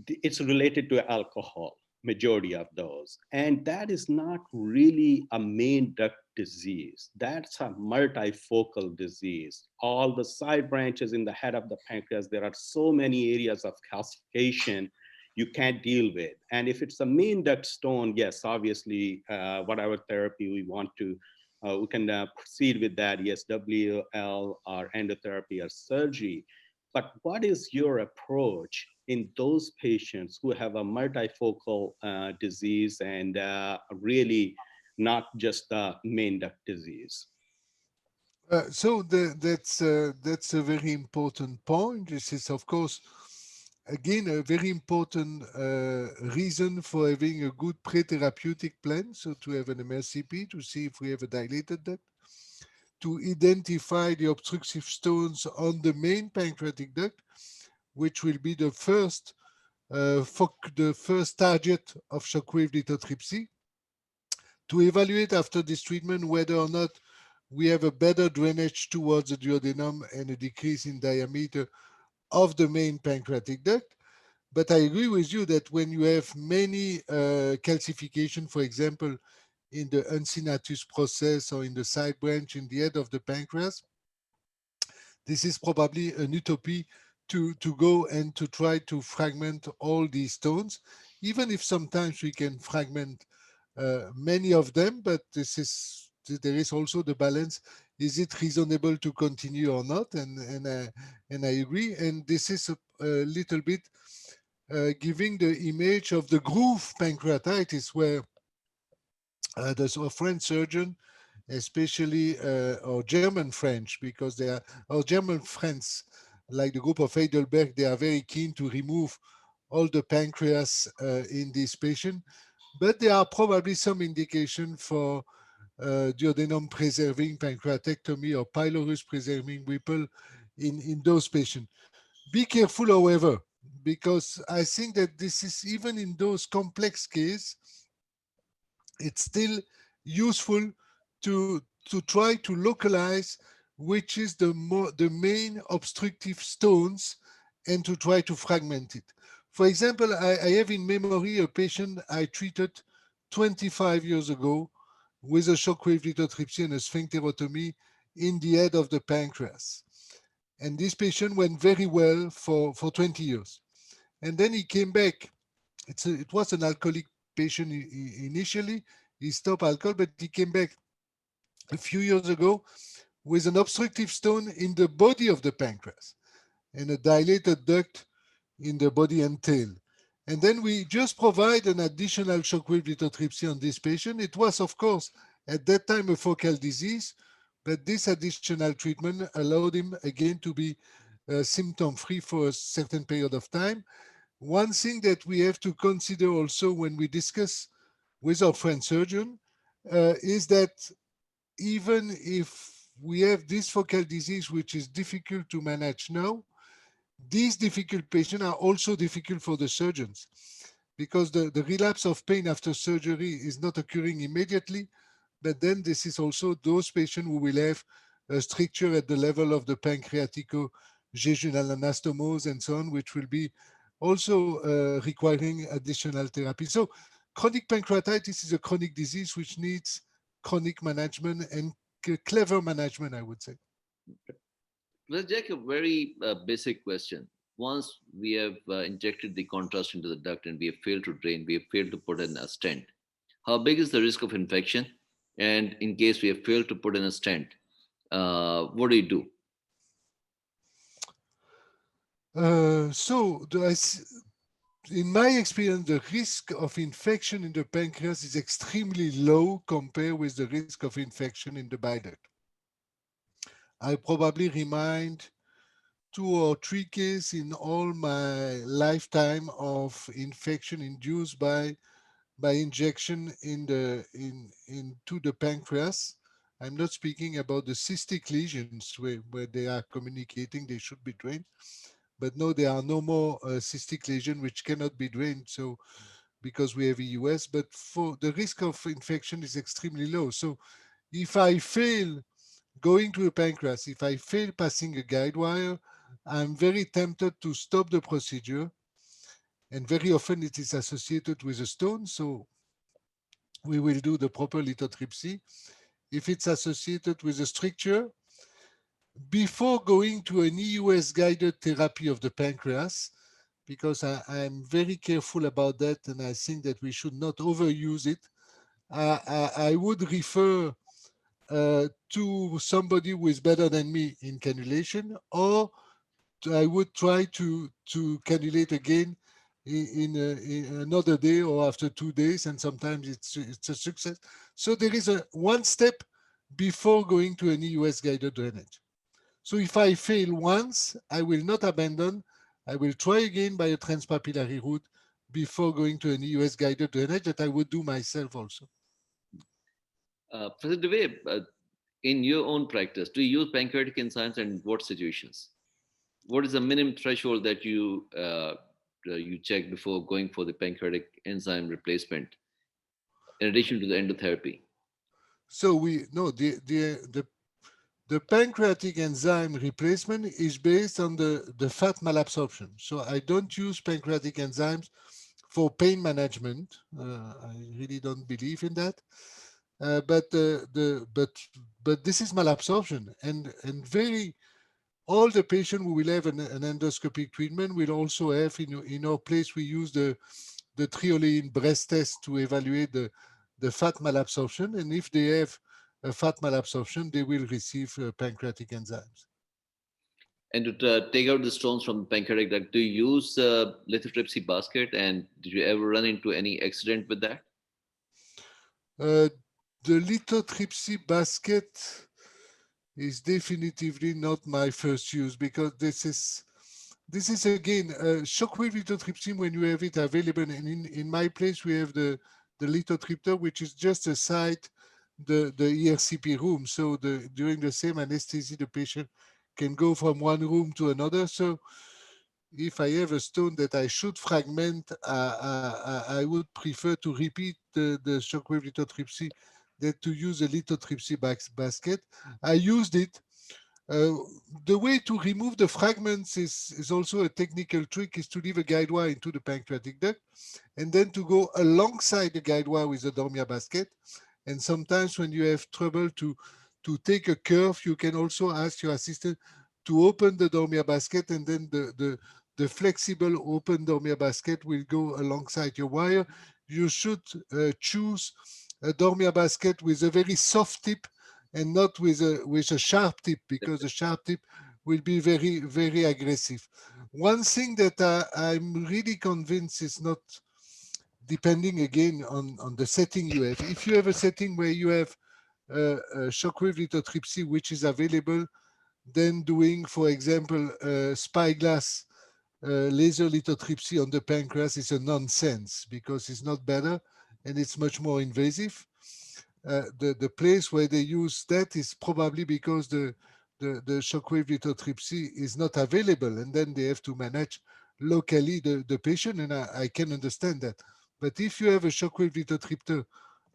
it's related to alcohol, majority of those. And that is not really a main duct disease. That's a multifocal disease. All the side branches in the head of the pancreas, there are so many areas of calcification you can't deal with. And if it's a main duct stone, yes, obviously, whatever therapy we want to, we can proceed with that, yes, WL or endotherapy or surgery. But what is your approach in those patients who have a multifocal disease and really not just the main duct disease? That's a very important point. This is, of course, again, a very important reason for having a good pre-therapeutic plan. So to have an MRCP to see if we have a dilated duct, to identify the obstructive stones on the main pancreatic duct, which will be the first target of shockwave lithotripsy, to evaluate after this treatment whether or not we have a better drainage towards the duodenum and a decrease in diameter of the main pancreatic duct. But I agree with you that when you have many calcification, for example, in the uncinnatus process or in the side branch in the head of the pancreas, this is probably an utopia to go and to try to fragment all these stones, even if sometimes we can fragment many of them, but there is also the balance. Is it reasonable to continue or not? And I agree. And this is a little bit giving the image of the groove pancreatitis, where there's a French surgeon, especially or German French, because they are or German Friends, like the group of Heidelberg, they are very keen to remove all the pancreas in this patient. But there are probably some indication for duodenum preserving pancreatectomy or pylorus preserving Whipple in those patients. Be careful, however, because I think that this is even in those complex cases, it's still useful to try to localize which is the main obstructive stones and to try to fragment it. For example, I have in memory a patient I treated 25 years ago with a shockwave lithotripsy and a sphincterotomy in the head of the pancreas. And this patient went very well for 20 years. And then he came back. It was an alcoholic patient initially. He stopped alcohol, but he came back a few years ago with an obstructive stone in the body of the pancreas and a dilated duct in the body and tail. And then we just provide an additional shockwave lithotripsy on this patient. It was, of course, at that time a focal disease, but this additional treatment allowed him again to be symptom-free for a certain period of time. One thing that we have to consider also when we discuss with our friend surgeon is that even if we have this focal disease, which is difficult to manage now, these difficult patients are also difficult for the surgeons because the relapse of pain after surgery is not occurring immediately. But then this is also those patients who will have a stricture at the level of the pancreatico-jejunal anastomose and so on, which will be also requiring additional therapy. So chronic pancreatitis is a chronic disease which needs chronic management and clever management, I would say. Let's take a very basic question. Once we have injected the contrast into the duct and we have failed to drain, we have failed to put in a stent. How big is the risk of infection? And in case we have failed to put in a stent, what do you do? In my experience, the risk of infection in the pancreas is extremely low compared with the risk of infection in the bile duct. I probably remind 2 or 3 cases in all my lifetime of infection induced by injection into the pancreas. I'm not speaking about the cystic lesions where they are communicating, they should be drained. But no, there are no more cystic lesions which cannot be drained. So because we have EUS, but for the risk of infection is extremely low. So if I fail going to the pancreas, if I fail passing a guide wire, I'm very tempted to stop the procedure. And very often it is associated with a stone. So we will do the proper lithotripsy. If it's associated with a stricture, before going to an EUS guided therapy of the pancreas, because I'm very careful about that and I think that we should not overuse it, I would refer to somebody who is better than me in cannulation, or I would try to cannulate again in another day or after 2 days, and sometimes it's a success. So there is a one step before going to an EUS guided drainage. So if I fail once, I will not abandon. I will try again by a transpapillary route before going to an EUS guided drainage that I would do myself also. Professor Deve, in your own practice, do you use pancreatic enzymes and what situations? What is the minimum threshold that you check before going for the pancreatic enzyme replacement, in addition to the endotherapy? So we no the pancreatic enzyme replacement is based on the fat malabsorption. So I don't use pancreatic enzymes for pain management. I really don't believe in that. But this is malabsorption, and very all the patient who will have an endoscopic treatment will also have in our place we use the triolein breast test to evaluate the fat malabsorption, and if they have a fat malabsorption, they will receive pancreatic enzymes. And to take out the stones from the pancreatic duct, do you use lithotripsy basket? And did you ever run into any accident with that? Uh, the lithotripsy basket is definitively not my first use because this is again shockwave lithotripsy when you have it available. And in my place we have the lithotripter, which is just aside the ERCP room. So during the same anesthesia, the patient can go from one room to another. So if I have a stone that I should fragment, I would prefer to repeat the shockwave lithotripsy than to use a lithotripsy basket. I used it Uh, the way to remove the fragments is also a technical trick, is to leave a guide wire into the pancreatic duct and then to go alongside the guide wire with the Dormia basket. And sometimes when you have trouble to take a curve, you can also ask your assistant to open the Dormia basket, and then the flexible open Dormia basket will go alongside your wire. You should choose a Dormia basket with a very soft tip and not with a sharp tip, because the sharp tip will be very aggressive. One thing that I'm really convinced is not, depending again on the setting you have. If you have a setting where you have shockwave lithotripsy which is available, then doing, for example, spyglass laser lithotripsy on the pancreas is a nonsense, because it's not better and it's much more invasive. The place where they use that is probably because the shockwave lithotripsy is not available, and then they have to manage locally the patient, and I can understand that. But if you have a shockwave lithotripter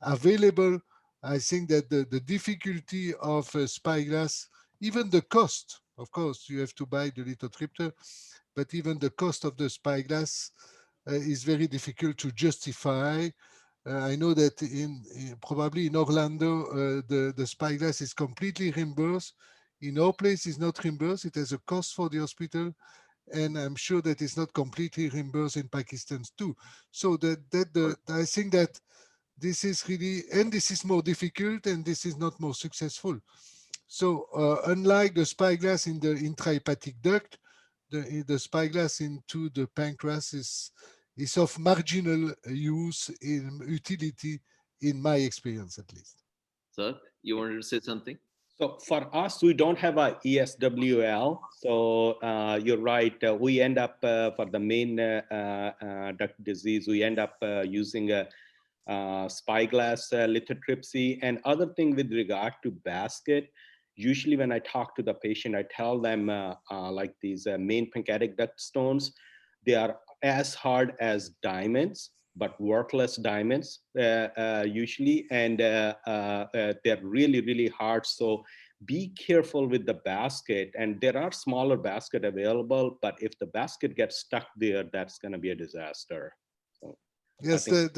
available, I think that the difficulty of spyglass, even the cost, of course, you have to buy the lithotripter, but even the cost of the spyglass is very difficult to justify. I know that probably in Orlando, the spyglass is completely reimbursed. In our place, it's not reimbursed. It has a cost for the hospital, and I'm sure that it's not completely reimbursed in Pakistan too. So I think that this is really, and this is more difficult, and this is not more successful. So unlike the spyglass in the intrahepatic duct, the spyglass into the pancreas is of marginal use in utility, in my experience at least. Sir, you wanted to say something? So for us, we don't have a ESWL. So you're right. We end up for the main duct disease, we end up using a spyglass lithotripsy. And other thing with regard to basket, usually when I talk to the patient, I tell them like these main pancreatic duct stones, they are as hard as diamonds, but worthless diamonds usually, and they're really, really hard. So be careful with the basket. And there are smaller basket available, but if the basket gets stuck there, that's going to be a disaster. So I Yes, think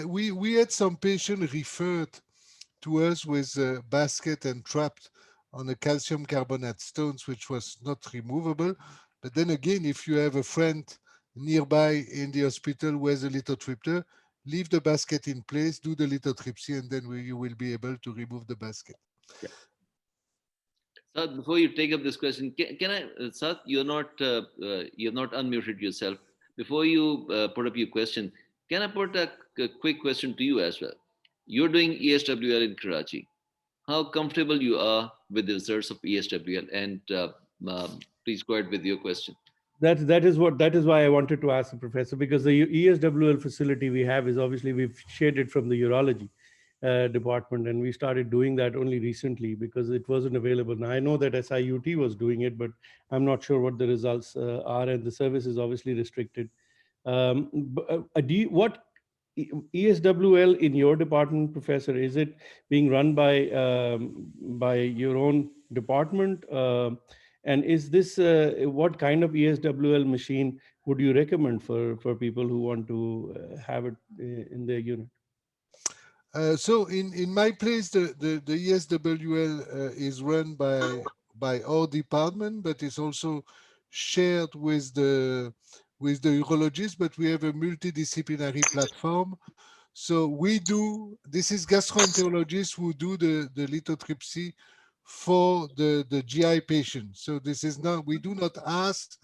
we had some patient referred to us with a basket and trapped on a calcium carbonate stones, which was not removable. But then again, if you have a friend nearby in the hospital who has a lithotripter, leave the basket in place, do the lithotripsy, and then you will be able to remove the basket. yeah. Sir, before you take up this question, can I, Sir, you're not unmuted yourself. Before you put up your question, can I put a quick question to you as well? You're doing ESWL in Karachi. How comfortable you are with the results of ESWL? And please go ahead with your question. That is why I wanted to ask the professor, because the ESWL facility we have is obviously we've shared it from the urology department, and we started doing that only recently because it wasn't available. Now I know that SIUT was doing it, but I'm not sure what the results are, and the service is obviously restricted. What ESWL in your department, professor? Is it being run by your own department? And is this what kind of ESWL machine would you recommend for people who want to have it in their unit? So in my place, the ESWL is run by our department, but it's also shared with the urologist. But we have a multidisciplinary platform. So we do, this is gastroenterologists who do the lithotripsy for the GI patient. So this is not, we do not ask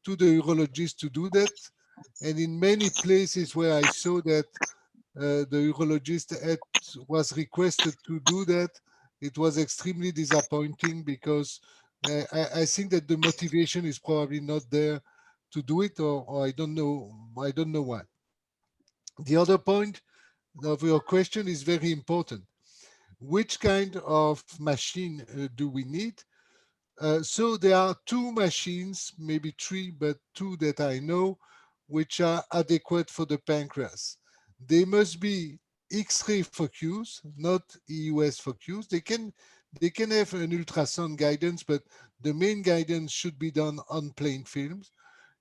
to the urologist to do that. And in many places where I saw that the urologist was requested to do that, it was extremely disappointing, because I think that the motivation is probably not there to do it, or I don't know why. The other point of your question is very important. Which kind of machine do we need? So there are two machines, maybe three, but two that I know, which are adequate for the pancreas. They must be X-ray focus, not EUS focus. They can have an ultrasound guidance, but the main guidance should be done on plain films.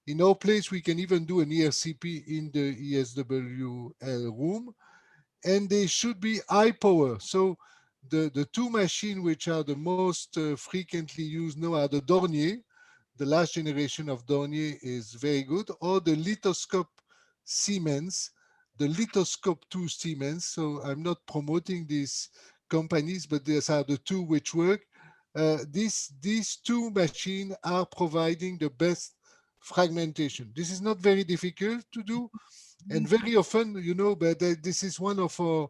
In our place, we can even do an ERCP in the ESWL room, and they should be high power. So the two machines which are the most frequently used now are the Dornier. The last generation of Dornier is very good, or the lithoscope Siemens, the lithoscope 2 Siemens. So I'm not promoting these companies, but these are the two which work. These two machines are providing the best fragmentation. This is not very difficult to do, and very often, but this is one of our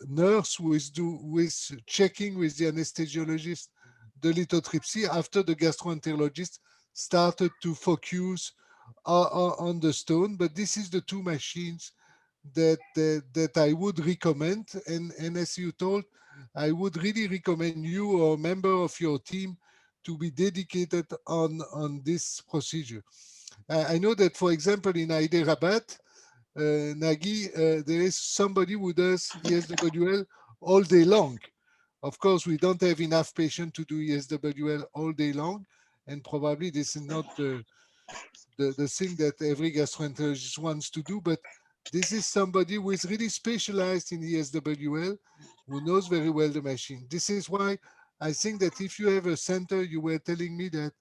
nurse who is checking with the anesthesiologist the lithotripsy after the gastroenterologist started to focus on the stone. But this is the two machines that I would recommend. And as you told, I would really recommend you or a member of your team to be dedicated on this procedure. I know that, for example, in Hyderabad, Nagi, there is somebody who does ESWL all day long. Of course, we don't have enough patients to do ESWL all day long, and probably this is not the thing that every gastroenterologist wants to do, but this is somebody who is really specialized in ESWL, who knows very well the machine. This is why I think that if you have a center, you were telling me that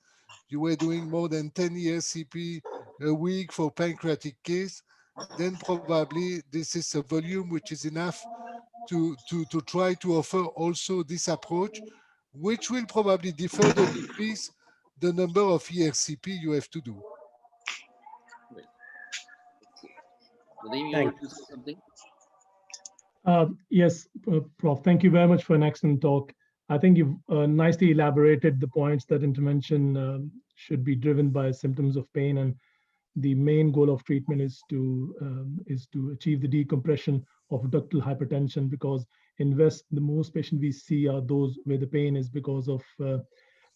you were doing more than 10 ESCP a week for pancreatic case, then probably this is a volume which is enough to try to offer also this approach, which will probably further decrease the number of ERCP you have to do. Right. Nadeem, you Thank wanted to say something? Yes, Prof. Thank you very much for an excellent talk. I think you've nicely elaborated the points that intervention should be driven by symptoms of pain, and the main goal of treatment is to achieve the decompression of ductal hypertension, because in West, the most patients we see are those where the pain is because of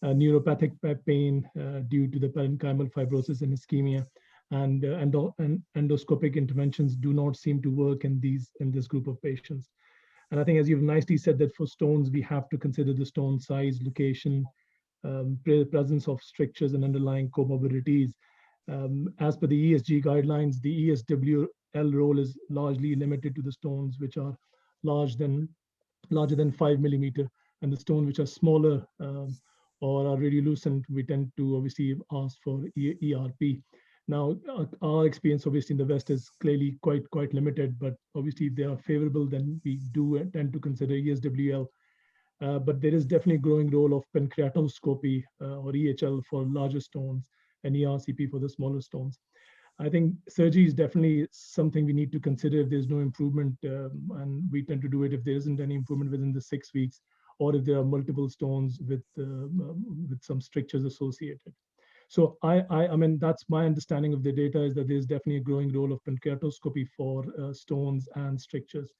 neuropathic pain due to the parenchymal fibrosis and ischemia, and endoscopic interventions do not seem to work in this group of patients. And I think, as you've nicely said, that for stones we have to consider the stone size, location, presence of strictures and underlying comorbidities. As per the ESG guidelines, the ESWL role is largely limited to the stones which are large than larger than 5 millimeter, and the stones which are smaller or are radiolucent, we tend to obviously ask for ERP. Now, our experience obviously in the West is clearly quite limited, but obviously if they are favorable, then we do tend to consider ESWL. But there is definitely a growing role of pancreatoscopy or EHL for larger stones and ERCP for the smaller stones. I think surgery is definitely something we need to consider if there's no improvement, and we tend to do it if there isn't any improvement within the 6 weeks, or if there are multiple stones with some strictures associated. So I mean, that's my understanding of the data, is that there's definitely a growing role of pancreatoscopy for stones and strictures.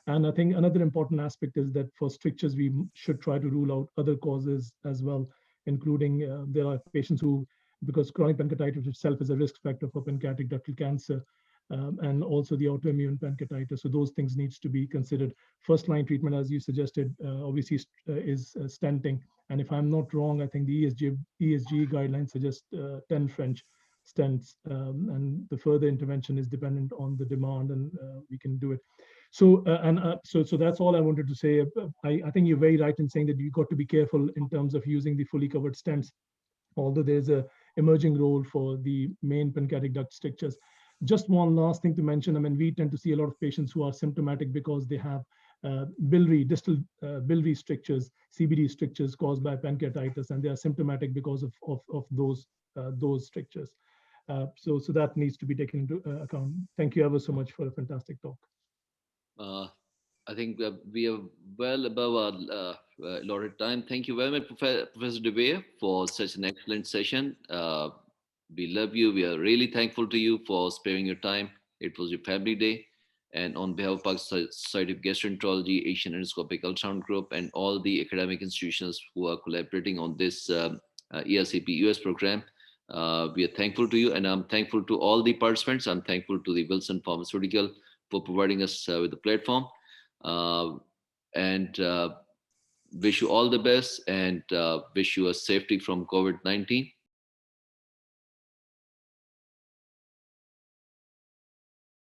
And I think another important aspect is that for strictures, we should try to rule out other causes as well, including there are patients who, because chronic pancreatitis itself is a risk factor for pancreatic ductal cancer, and also the autoimmune pancreatitis. So those things needs to be considered. First line treatment, as you suggested, obviously is stenting. And if I'm not wrong, I think the ESG guidelines suggest 10 French stents, and the further intervention is dependent on the demand, and we can do it. So so that's all I wanted to say. I think you're very right in saying that you've got to be careful in terms of using the fully covered stents, although there's a emerging role for the main pancreatic duct strictures. Just one last thing to mention. I mean, we tend to see a lot of patients who are symptomatic because they have distal biliary strictures, CBD strictures caused by pancreatitis, and they are symptomatic because of those strictures. So that needs to be taken into account. Thank you ever so much for a fantastic talk. Uh, I think we are well above our allotted time. Thank you very much, Professor Deviere, for such an excellent session. We love you. We are really thankful to you for sparing your time. It was your family day. And on behalf of Pakistan Society of Gastroenterology, Asian Endoscopic Ultrasound Group, and all the academic institutions who are collaborating on this ERCP US program, we are thankful to you. And I'm thankful to all the participants. I'm thankful to the Wilson Pharmaceutical for providing us with the platform. And wish you all the best, and wish you a safety from COVID-19.